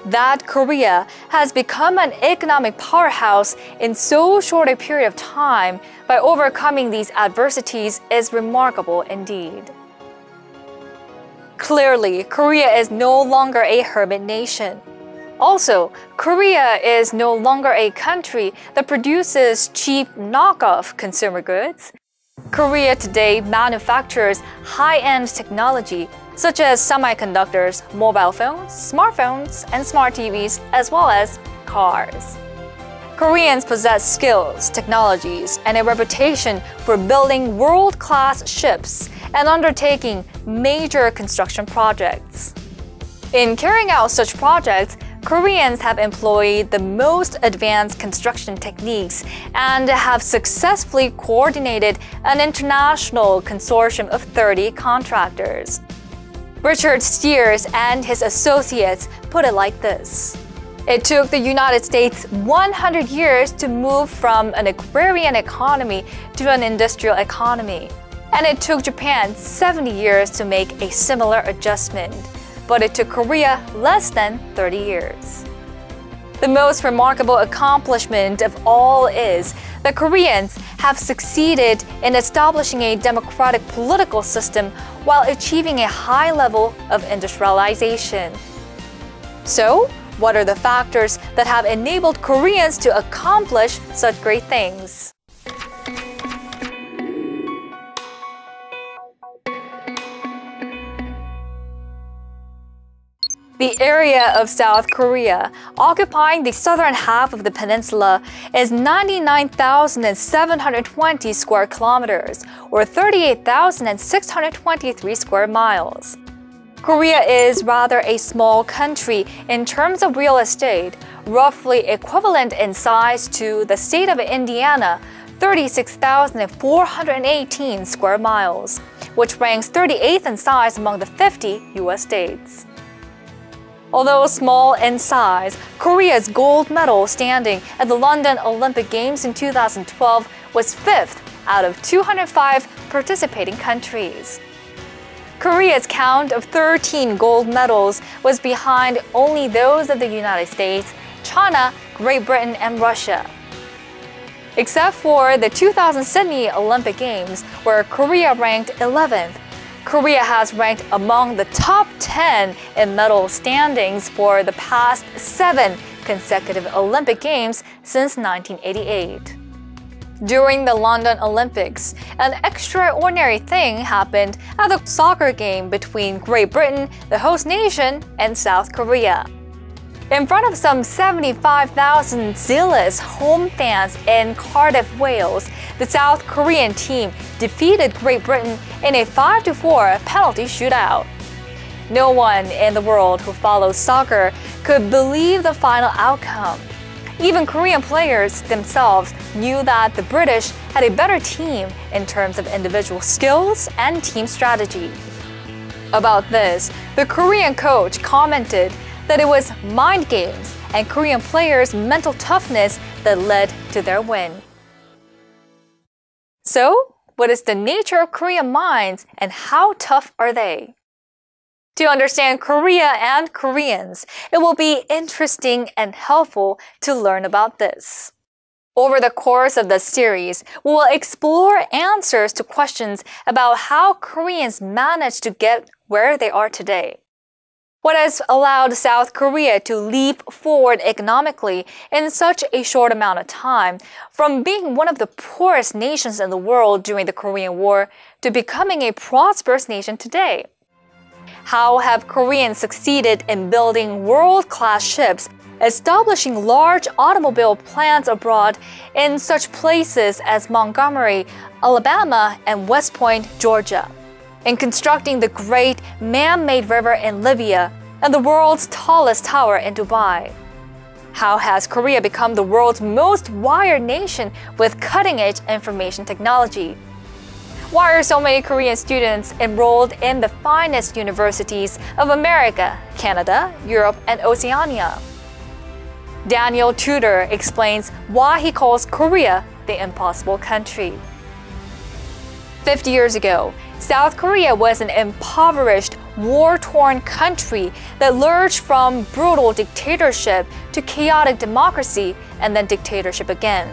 That Korea has become an economic powerhouse in so short a period of time by overcoming these adversities is remarkable indeed. Clearly, Korea is no longer a hermit nation. Also, Korea is no longer a country that produces cheap knockoff consumer goods. Korea today manufactures high-end technology such as semiconductors, mobile phones, smartphones, and smart TVs, as well as cars. Koreans possess skills, technologies, and a reputation for building world-class ships and undertaking major construction projects. In carrying out such projects, Koreans have employed the most advanced construction techniques and have successfully coordinated an international consortium of 30 contractors. Richard Steers and his associates put it like this. It took the United States 100 years to move from an agrarian economy to an industrial economy. And it took Japan 70 years to make a similar adjustment. But it took Korea less than 30 years. The most remarkable accomplishment of all is that Koreans have succeeded in establishing a democratic political system while achieving a high level of industrialization. So, what are the factors that have enabled Koreans to accomplish such great things? The area of South Korea, occupying the southern half of the peninsula, is 99,720 square kilometers, or 38,623 square miles. Korea is rather a small country in terms of real estate, roughly equivalent in size to the state of Indiana, 36,418 square miles, which ranks 38th in size among the 50 U.S. states. Although small in size, Korea's gold medal standing at the London Olympic Games in 2012 was 5th out of 205 participating countries. Korea's count of 13 gold medals was behind only those of the United States, China, Great Britain, and Russia. Except for the 2000 Sydney Olympic Games, where Korea ranked 11th, Korea has ranked among the top 10 in medal standings for the past 7 consecutive Olympic Games since 1988. During the London Olympics, an extraordinary thing happened at the soccer game between Great Britain, the host nation, and South Korea. In front of some 75,000 zealous home fans in Cardiff, Wales, the South Korean team defeated Great Britain in a 5-4 penalty shootout. No one in the world who follows soccer could believe the final outcome. Even Korean players themselves knew that the British had a better team in terms of individual skills and team strategy. About this, the Korean coach commented that it was mind games and Korean players' mental toughness that led to their win. So, what is the nature of Korean minds and how tough are they? To understand Korea and Koreans, it will be interesting and helpful to learn about this. Over the course of the series, we will explore answers to questions about how Koreans managed to get where they are today. What has allowed South Korea to leap forward economically in such a short amount of time, from being one of the poorest nations in the world during the Korean War to becoming a prosperous nation today? How have Koreans succeeded in building world-class ships, establishing large automobile plants abroad in such places as Montgomery, Alabama, and West Point, Georgia, in constructing the great man-made river in Libya and the world's tallest tower in Dubai? How has Korea become the world's most wired nation with cutting-edge information technology? Why are so many Korean students enrolled in the finest universities of America, Canada, Europe, and Oceania? Daniel Tudor explains why he calls Korea the impossible country. 50 years ago, South Korea was an impoverished, war-torn country that lurched from brutal dictatorship to chaotic democracy and then dictatorship again.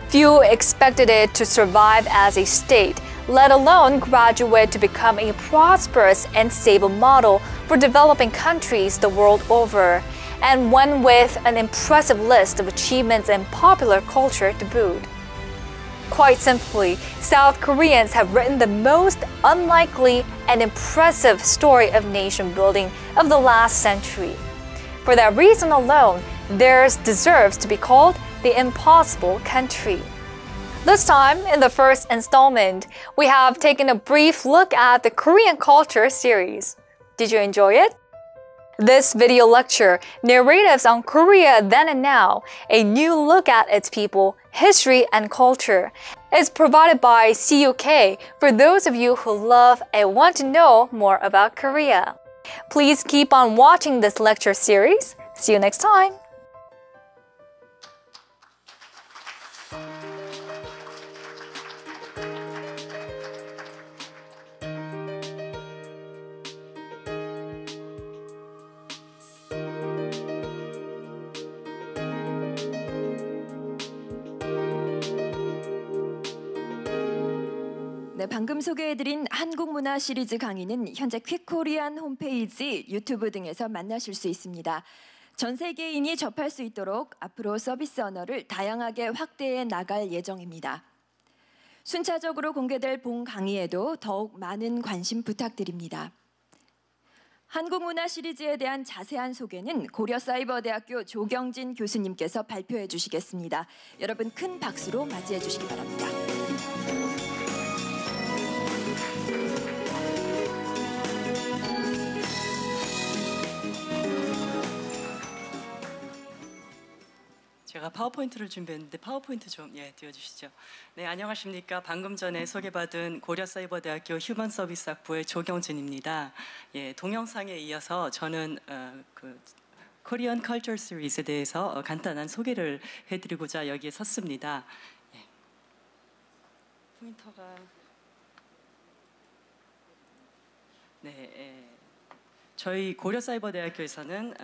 Few expected it to survive as a state, let alone graduate to become a prosperous and stable model for developing countries the world over, and one with an impressive list of achievements in popular culture to boot. Quite simply, South Koreans have written the most unlikely and impressive story of nation building of the last century. For that reason alone, theirs deserves to be called the impossible country. This time, in the first installment, we have taken a brief look at the Korean culture series. Did you enjoy it? This video lecture, Narratives on Korea Then and Now, a new look at its people, history, and culture, is provided by CUK for those of you who love and want to know more about Korea. Please keep on watching this lecture series. See you next time! 네, 방금 소개해드린 한국문화 시리즈 강의는 현재 퀵코리안 홈페이지, 유튜브 등에서 만나실 수 있습니다. 전 세계인이 접할 수 있도록 앞으로 서비스 언어를 다양하게 확대해 나갈 예정입니다. 순차적으로 공개될 본 강의에도 더욱 많은 관심 부탁드립니다. 한국문화 시리즈에 대한 자세한 소개는 고려사이버대학교 조경진 교수님께서 발표해 주시겠습니다. 여러분 큰 박수로 맞이해 주시기 바랍니다. 제가 파워포인트를 준비했는데 파워포인트 좀 띄워주시죠. 네, 안녕하십니까. 방금 전에 소개받은 고려사이버대학교 휴먼서비스학부의 조경진입니다. 동영상에 이어서 저는 코리안 컬처 시리즈에 대해서 간단한 소개를 해드리고자 여기에 섰습니다. 포인터가 저희 고려사이버대학교에서는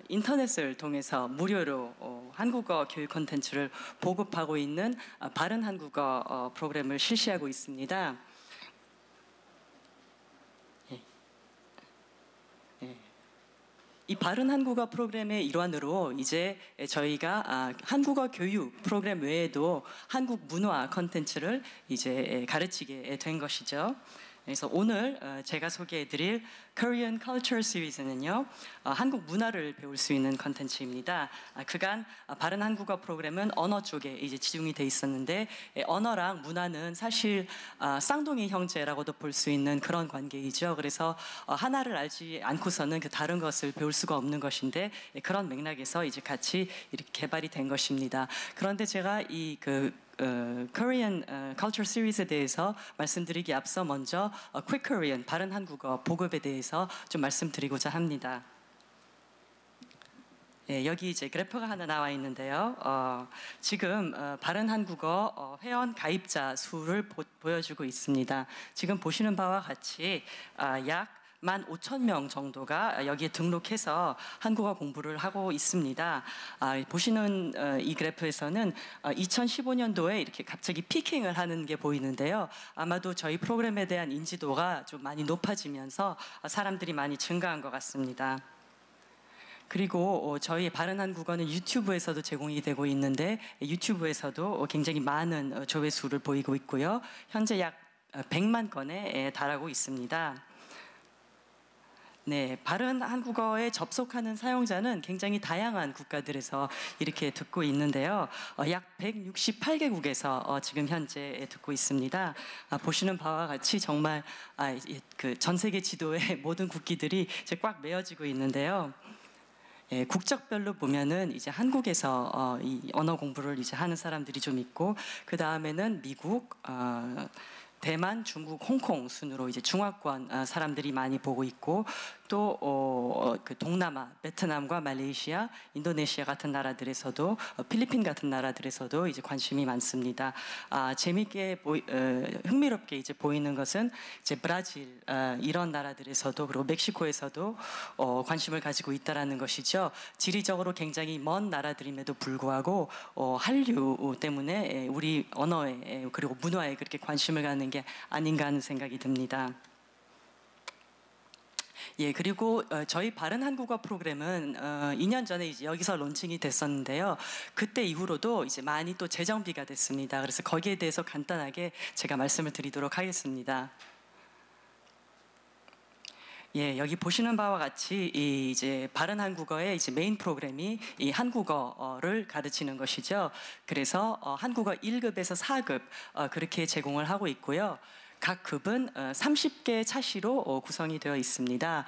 인터넷을 통해서 무료로 한국어 교육 콘텐츠를 보급하고 있는 바른 한국어 프로그램을 실시하고 있습니다. 이 바른 한국어 프로그램의 일환으로 이제 저희가 한국어 교육 프로그램 외에도 한국 문화 콘텐츠를 이제 가르치게 된 것이죠. 그래서 오늘 제가 소개해드릴 Korean Culture Series는요, 한국 문화를 배울 수 있는 컨텐츠입니다. 그간 바른 한국어 프로그램은 언어 쪽에 이제 집중이 돼 있었는데 언어랑 문화는 사실 쌍둥이 형제라고도 볼 수 있는 그런 관계이죠. 그래서 하나를 알지 않고서는 그 다른 것을 배울 수가 없는 것인데 그런 맥락에서 이제 같이 이렇게 개발이 된 것입니다. 그런데 제가 이 Korean Culture Series에 대해서 말씀드리기 앞서 먼저 Quick Korean, 바른 한국어 보급에 대해서 좀 말씀드리고자 합니다. 여기 이제 그래프가 하나 나와 있는데요. 지금 바른 한국어 회원 가입자 수를 보여주고 있습니다. 지금 보시는 바와 같이 약 15,000명 정도가 여기에 등록해서 한국어 공부를 하고 있습니다. 보시는 이 그래프에서는 2015년도에 이렇게 갑자기 피킹을 하는 게 보이는데요. 아마도 저희 프로그램에 대한 인지도가 좀 많이 높아지면서 사람들이 많이 증가한 것 같습니다. 그리고 저희 바른 한국어는 유튜브에서도 제공이 되고 있는데 유튜브에서도 굉장히 많은 조회수를 보이고 있고요. 현재 약 100만 건에 달하고 있습니다. 네, 바른 한국어에 접속하는 사용자는 굉장히 다양한 국가들에서 이렇게 듣고 있는데요. 약 168개국에서 지금 현재 듣고 있습니다. 보시는 바와 같이 정말 그 전 세계 지도에 모든 국기들이 이제 꽉 메어지고 있는데요. 국적별로 보면은 이제 한국에서 이 언어 공부를 이제 하는 사람들이 좀 있고, 그 다음에는 미국, 대만, 중국, 홍콩 순으로 이제 중화권 사람들이 많이 보고 있고, 또 그 동남아, 베트남과 말레이시아, 인도네시아 같은 나라들에서도, 필리핀 같은 나라들에서도 이제 관심이 많습니다. 재밌게 흥미롭게 이제 보이는 것은 이제 브라질 이런 나라들에서도, 그리고 멕시코에서도 관심을 가지고 있다라는 것이죠. 지리적으로 굉장히 먼 나라들임에도 불구하고 한류 때문에 우리 언어에 그리고 문화에 그렇게 관심을 갖는 게 아닌가 하는 생각이 듭니다. 예, 그리고 저희 바른 한국어 프로그램은 2년 전에 이제 여기서 론칭이 됐었는데요. 그때 이후로도 이제 많이 또 재정비가 됐습니다. 그래서 거기에 대해서 간단하게 제가 말씀을 드리도록 하겠습니다. 예, 여기 보시는 바와 같이 이제 바른 한국어의 이제 메인 프로그램이 이 한국어를 가르치는 것이죠. 그래서 한국어 1급에서 4급 그렇게 제공을 하고 있고요. 각 급은 30개 차시로 구성이 되어 있습니다.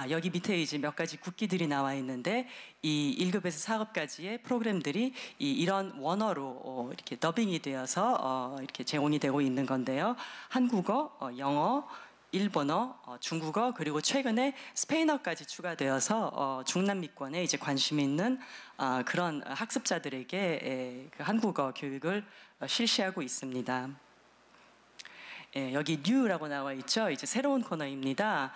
여기 밑에 이제 몇 가지 국기들이 나와 있는데 이 1급에서 4급까지의 프로그램들이 이런 원어로 이렇게 더빙이 되어서 이렇게 제공이 되고 있는 건데요. 한국어, 영어, 일본어, 중국어 그리고 최근에 스페인어까지 추가되어서 중남미권에 이제 관심 있는 그런 학습자들에게 그 한국어 교육을 실시하고 있습니다. 예, 여기 뉴라고 나와 있죠. 이제 새로운 코너입니다.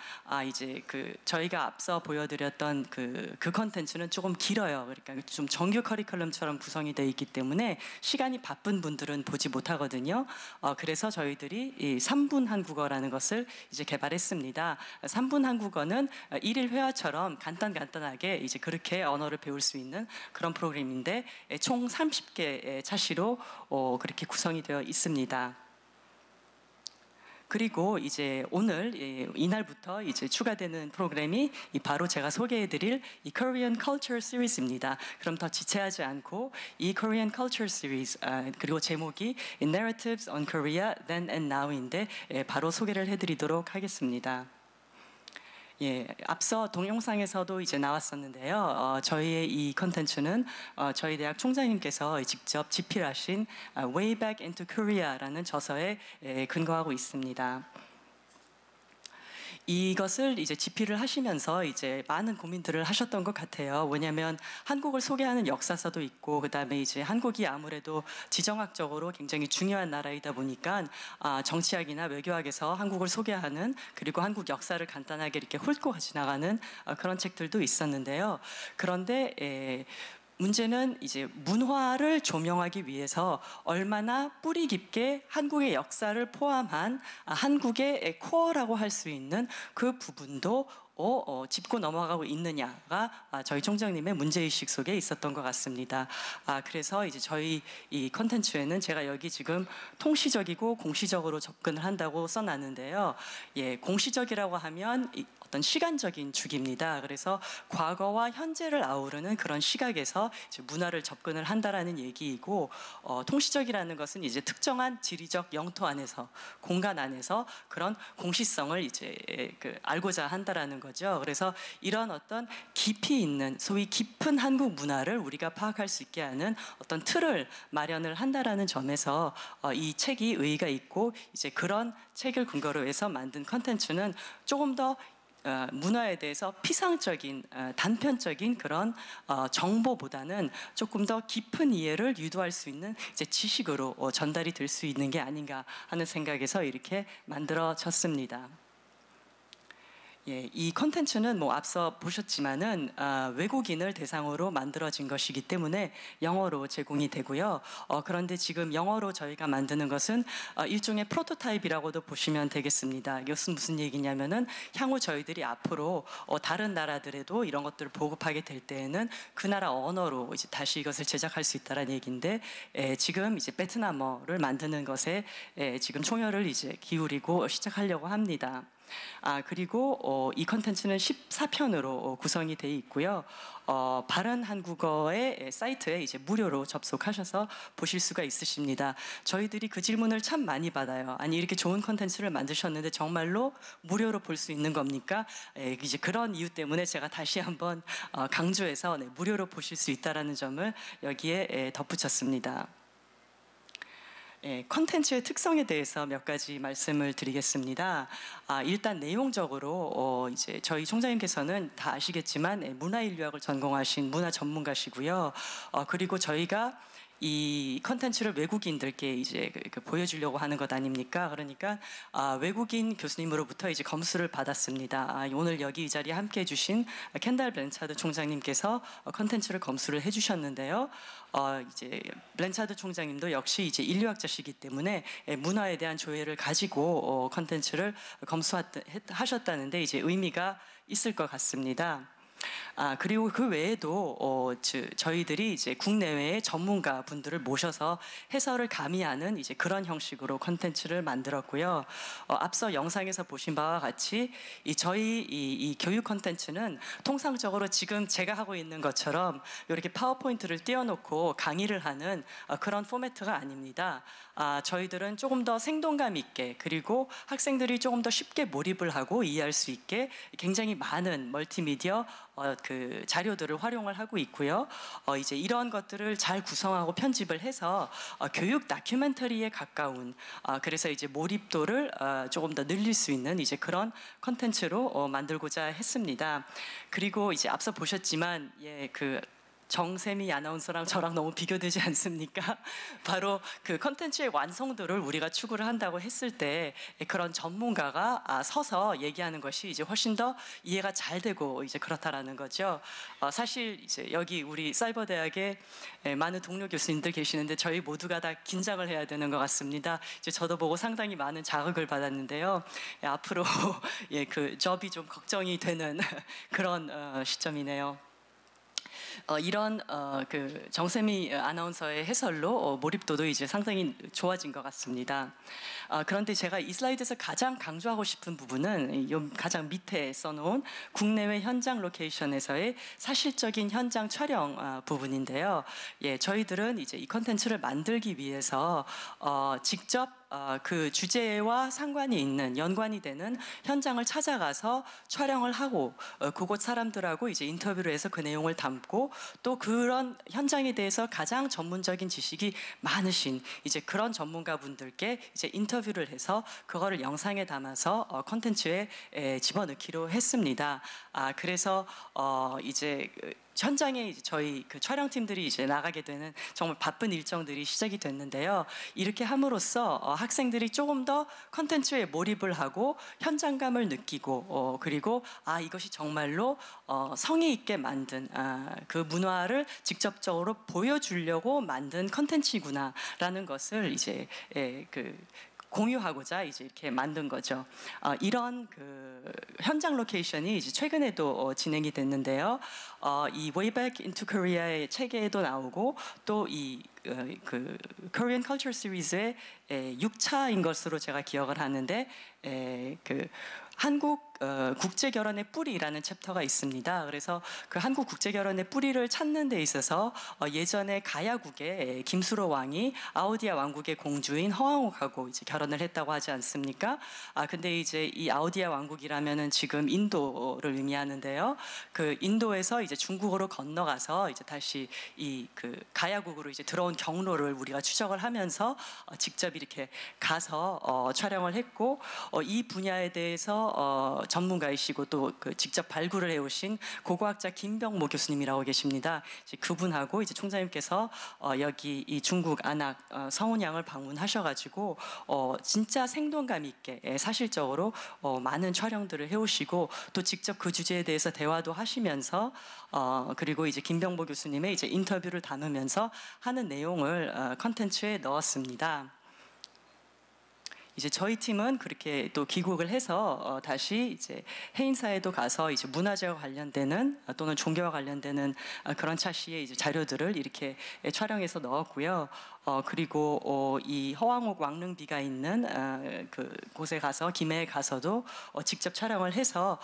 이제 그 저희가 앞서 보여드렸던 그 컨텐츠는 조금 길어요. 그러니까 좀 정규 커리큘럼처럼 구성이 되어 있기 때문에 시간이 바쁜 분들은 보지 못하거든요. 그래서 저희들이 이 3분 한국어라는 것을 이제 개발했습니다. 3분 한국어는 1일 회화처럼 간단하게 이제 그렇게 언어를 배울 수 있는 그런 프로그램인데 총 30개 차시로 그렇게 구성이 되어 있습니다. 그리고 이제 오늘 이날부터 이제 추가되는 프로그램이 바로 제가 소개해드릴 이 Korean Culture Series입니다. 그럼 더 지체하지 않고 이 Korean Culture Series 그리고 제목이 Narratives on Korea Then and Now인데 바로 소개를 해드리도록 하겠습니다. 예, 앞서 동영상에서도 이제 나왔었는데요. 저희의 이 컨텐츠는 저희 대학 총장님께서 직접 집필하신 Way Back into Korea라는 저서에 근거하고 있습니다. 이것을 이제 집필을 하시면서 이제 많은 고민들을 하셨던 것 같아요. 왜냐하면 한국을 소개하는 역사서도 있고 그다음에 이제 한국이 아무래도 지정학적으로 굉장히 중요한 나라이다 보니까 정치학이나 외교학에서 한국을 소개하는 그리고 한국 역사를 간단하게 이렇게 훑고 지나가는 그런 책들도 있었는데요. 그런데 문제는 이제 문화를 조명하기 위해서 얼마나 뿌리 깊게 한국의 역사를 포함한 한국의 코어라고 할 수 있는 그 부분도 짚고 넘어가고 있느냐가 저희 총장님의 문제의식 속에 있었던 것 같습니다. 그래서 이제 저희 이 컨텐츠에는 제가 여기 지금 통시적이고 공시적으로 접근을 한다고 써놨는데요. 예, 공시적이라고 하면 어떤 시간적인 주기입니다. 그래서 과거와 현재를 아우르는 그런 시각에서 이제 문화를 접근을 한다라는 얘기이고, 통시적이라는 것은 이제 특정한 지리적 영토 안에서, 공간 안에서 그런 공시성을 이제 알고자 한다라는 거죠. 그래서 이런 어떤 깊이 있는 소위 깊은 한국 문화를 우리가 파악할 수 있게 하는 어떤 틀을 마련을 한다라는 점에서 이 책이 의의가 있고, 이제 그런 책을 근거로 해서 만든 컨텐츠는 조금 더 문화에 대해서 피상적인 단편적인 그런 정보보다는 조금 더 깊은 이해를 유도할 수 있는 이제 지식으로 전달이 될 수 있는 게 아닌가 하는 생각에서 이렇게 만들어졌습니다. 예, 이 컨텐츠는 뭐 앞서 보셨지만은 외국인을 대상으로 만들어진 것이기 때문에 영어로 제공이 되고요. 그런데 지금 영어로 저희가 만드는 것은 일종의 프로토타입이라고도 보시면 되겠습니다. 이것은 무슨 얘기냐면은 향후 저희들이 앞으로 다른 나라들에도 이런 것들을 보급하게 될 때에는 그 나라 언어로 이제 다시 이것을 제작할 수 있다라는 얘기인데, 지금 이제 베트남어를 만드는 것에 지금 총열을 이제 기울이고 시작하려고 합니다. 그리고 이 컨텐츠는 14편으로 구성이 되어 있고요. 바른 한국어의 사이트에 이제 무료로 접속하셔서 보실 수가 있으십니다. 저희들이 그 질문을 참 많이 받아요. 아니, 이렇게 좋은 컨텐츠를 만드셨는데 정말로 무료로 볼 수 있는 겁니까? 이제 그런 이유 때문에 제가 다시 한번 강조해서 무료로 보실 수 있다라는 점을 여기에 덧붙였습니다. 컨텐츠의 특성에 대해서 몇 가지 말씀을 드리겠습니다. 일단 내용적으로 이제 저희 총장님께서는 다 아시겠지만 문화인류학을 전공하신 문화 전문가시고요. 그리고 저희가 이 컨텐츠를 외국인들께 이제 보여주려고 하는 것 아닙니까? 그러니까 외국인 교수님으로부터 이제 검수를 받았습니다. 오늘 여기 이 자리에 함께해 주신 켄달 블랜차드 총장님께서 컨텐츠를 검수를 해주셨는데요. 이제 블랜차드 총장님도 역시 이제 인류학자시기 때문에 문화에 대한 조예를 가지고 컨텐츠를 검수하셨다는데 이제 의미가 있을 것 같습니다. 그리고 그 외에도 저희들이 이제 국내외의 전문가 분들을 모셔서 해설을 가미하는 이제 그런 형식으로 컨텐츠를 만들었고요. 앞서 영상에서 보신 바와 같이 저희 이 교육 컨텐츠는 통상적으로 지금 제가 하고 있는 것처럼 이렇게 파워포인트를 띄워놓고 강의를 하는 그런 포매트가 아닙니다. 저희들은 조금 더 생동감 있게 그리고 학생들이 조금 더 쉽게 몰입을 하고 이해할 수 있게 굉장히 많은 멀티미디어 그 자료들을 활용을 하고 있고요. 이제 이런 것들을 잘 구성하고 편집을 해서 교육 다큐멘터리에 가까운 그래서 이제 몰입도를 조금 더 늘릴 수 있는 이제 그런 컨텐츠로 만들고자 했습니다. 그리고 이제 앞서 보셨지만 그 정세미 아나운서랑 저랑 너무 비교되지 않습니까? 바로 그 컨텐츠의 완성도를 우리가 추구를 한다고 했을 때 그런 전문가가 서서 얘기하는 것이 이제 훨씬 더 이해가 잘 되고 이제 그렇다라는 거죠. 사실 이제 여기 우리 사이버대학에 많은 동료 교수님들 계시는데 저희 모두가 다 긴장을 해야 되는 것 같습니다. 이제 저도 보고 상당히 많은 자극을 받았는데요. 앞으로 그 접이 좀 걱정이 되는 그런 시점이네요. 이런 그 정세미 아나운서의 해설로 몰입도도 이제 상당히 좋아진 것 같습니다. 그런데 제가 이 슬라이드에서 가장 강조하고 싶은 부분은 이 가장 밑에 써놓은 국내외 현장 로케이션에서의 사실적인 현장 촬영 부분인데요. 저희들은 이제 이 컨텐츠를 만들기 위해서 직접 그 주제와 상관이 있는 연관이 되는 현장을 찾아가서 촬영을 하고 그곳 사람들하고 이제 인터뷰를 해서 그 내용을 담고 또 그런 현장에 대해서 가장 전문적인 지식이 많으신 이제 그런 전문가분들께 이제 인터뷰를 해서 그거를 영상에 담아서 컨텐츠에 집어넣기로 했습니다. 그래서 이제 현장에 이제 저희 그 촬영팀들이 이제 나가게 되는 정말 바쁜 일정들이 시작이 됐는데요. 이렇게 함으로써 학생들이 조금 더 컨텐츠에 몰입을 하고 현장감을 느끼고 그리고 이것이 정말로 성의 있게 만든 그 문화를 직접적으로 보여주려고 만든 컨텐츠구나라는 것을 이제 공유하고자 이제 이렇게 만든 거죠. 이런 그 현장 로케이션이 이제 최근에도 진행이 됐는데요. 이 Way Back into Korea의 책에도 나오고 또 이 그 Korean Culture Series의 6차인 것으로 제가 기억을 하는데 그 한국 국제결혼의 뿌리라는 챕터가 있습니다. 그래서 그 한국 국제결혼의 뿌리를 찾는 데 있어서 예전에 가야국의 김수로 왕이 아우디아 왕국의 공주인 허왕옥하고 이제 결혼을 했다고 하지 않습니까? 근데 이제 이 아우디아 왕국이라면은 지금 인도를 의미하는데요. 그 인도에서 이제 중국으로 건너가서 이제 다시 이 그 가야국으로 이제 들어온 경로를 우리가 추적을 하면서 직접 이렇게 가서 촬영을 했고 이 분야에 대해서 전문가이시고 또 그 직접 발굴을 해오신 고고학자 김병모 교수님이라고 계십니다. 이제 그분하고 이제 총장님께서 여기 이 중국 안악 성운양을 방문하셔가지고 진짜 생동감 있게 사실적으로 많은 촬영들을 해오시고 또 직접 그 주제에 대해서 대화도 하시면서 그리고 이제 김병모 교수님의 이제 인터뷰를 담으면서 하는 내용을 컨텐츠에 넣었습니다. 이제 저희 팀은 그렇게 또 귀국을 해서 다시 이제 해인사에도 가서 이제 문화재와 관련되는 또는 종교와 관련되는 그런 차시의 이제 자료들을 이렇게 촬영해서 넣었고요. 그리고 이 허왕옥 왕릉비가 있는 그 곳에 가서 김해에 가서도 직접 촬영을 해서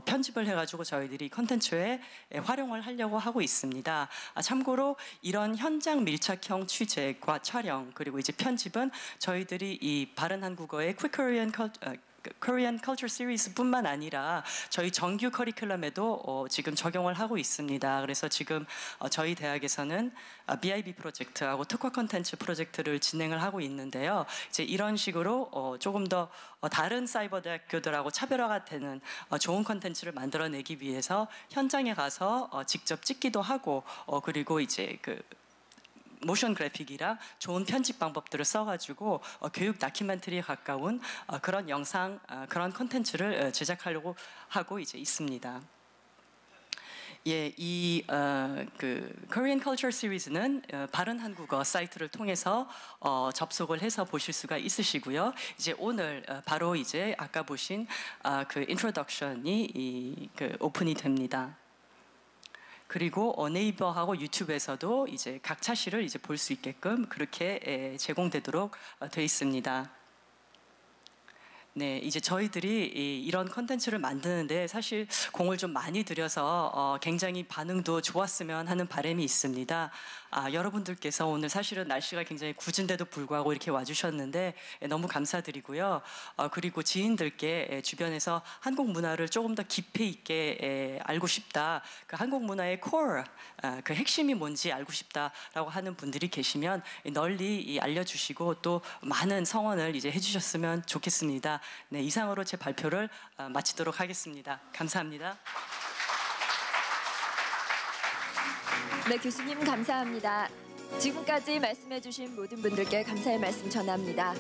편집을 해가지고 저희들이 컨텐츠에 활용을 하려고 하고 있습니다. 참고로 이런 현장 밀착형 취재과 촬영 그리고 이제 편집은 저희들이 이 바른 한국어의 Korean Culture Series뿐만 아니라 저희 정규 커리큘럼에도 지금 적용을 하고 있습니다. 그래서 지금 저희 대학에서는 BIB 프로젝트하고 특화 컨텐츠 프로젝트를 진행을 하고 있는데요. 이제 이런 식으로 조금 더 다른 사이버 대학교들하고 차별화가 되는 좋은 컨텐츠를 만들어내기 위해서 현장에 가서 직접 찍기도 하고 그리고 이제 그 모션 그래픽이랑 좋은 편집 방법들을 써가지고 교육 다큐멘터리에 가까운 그런 영상, 그런 콘텐츠를 제작하려고 하고 이제 있습니다. 예, 이 그 Korean Culture Series는 바른 한국어 사이트를 통해서 접속을 해서 보실 수가 있으시고요. 이제 오늘 바로 이제 아까 보신 그 인트로덕션이 그 오픈이 됩니다. 그리고 네이버하고 유튜브에서도 이제 각 차시를 이제 볼 수 있게끔 그렇게 제공되도록 되어 있습니다. 네, 이제 저희들이 이런 컨텐츠를 만드는데 사실 공을 좀 많이 들여서 굉장히 반응도 좋았으면 하는 바람이 있습니다. 여러분들께서 오늘 사실은 날씨가 굉장히 궂은데도 불구하고 이렇게 와주셨는데 너무 감사드리고요. 그리고 지인들께 주변에서 한국 문화를 조금 더 깊이 있게 알고 싶다. 그 한국 문화의 core, 그 핵심이 뭔지 알고 싶다라고 하는 분들이 계시면 널리 알려주시고 또 많은 성원을 이제 해주셨으면 좋겠습니다. 네, 이상으로 제 발표를 마치도록 하겠습니다. 감사합니다. 네, 교수님 감사합니다. 지금까지 말씀해주신 모든 분들께 감사의 말씀 전합니다.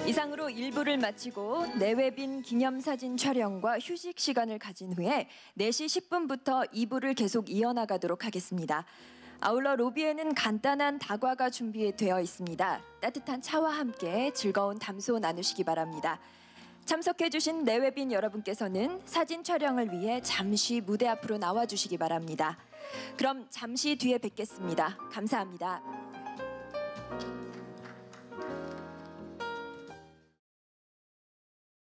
이상으로 1부를 마치고 내외빈 기념사진 촬영과 휴식 시간을 가진 후에 4시 10분부터 2부를 계속 이어나가도록 하겠습니다. 아울러 로비에는 간단한 다과가 준비되어 있습니다. 따뜻한 차와 함께 즐거운 담소 나누시기 바랍니다. 참석해주신 내외빈 여러분께서는 사진 촬영을 위해 잠시 무대 앞으로 나와주시기 바랍니다. 그럼 잠시 뒤에 뵙겠습니다. 감사합니다.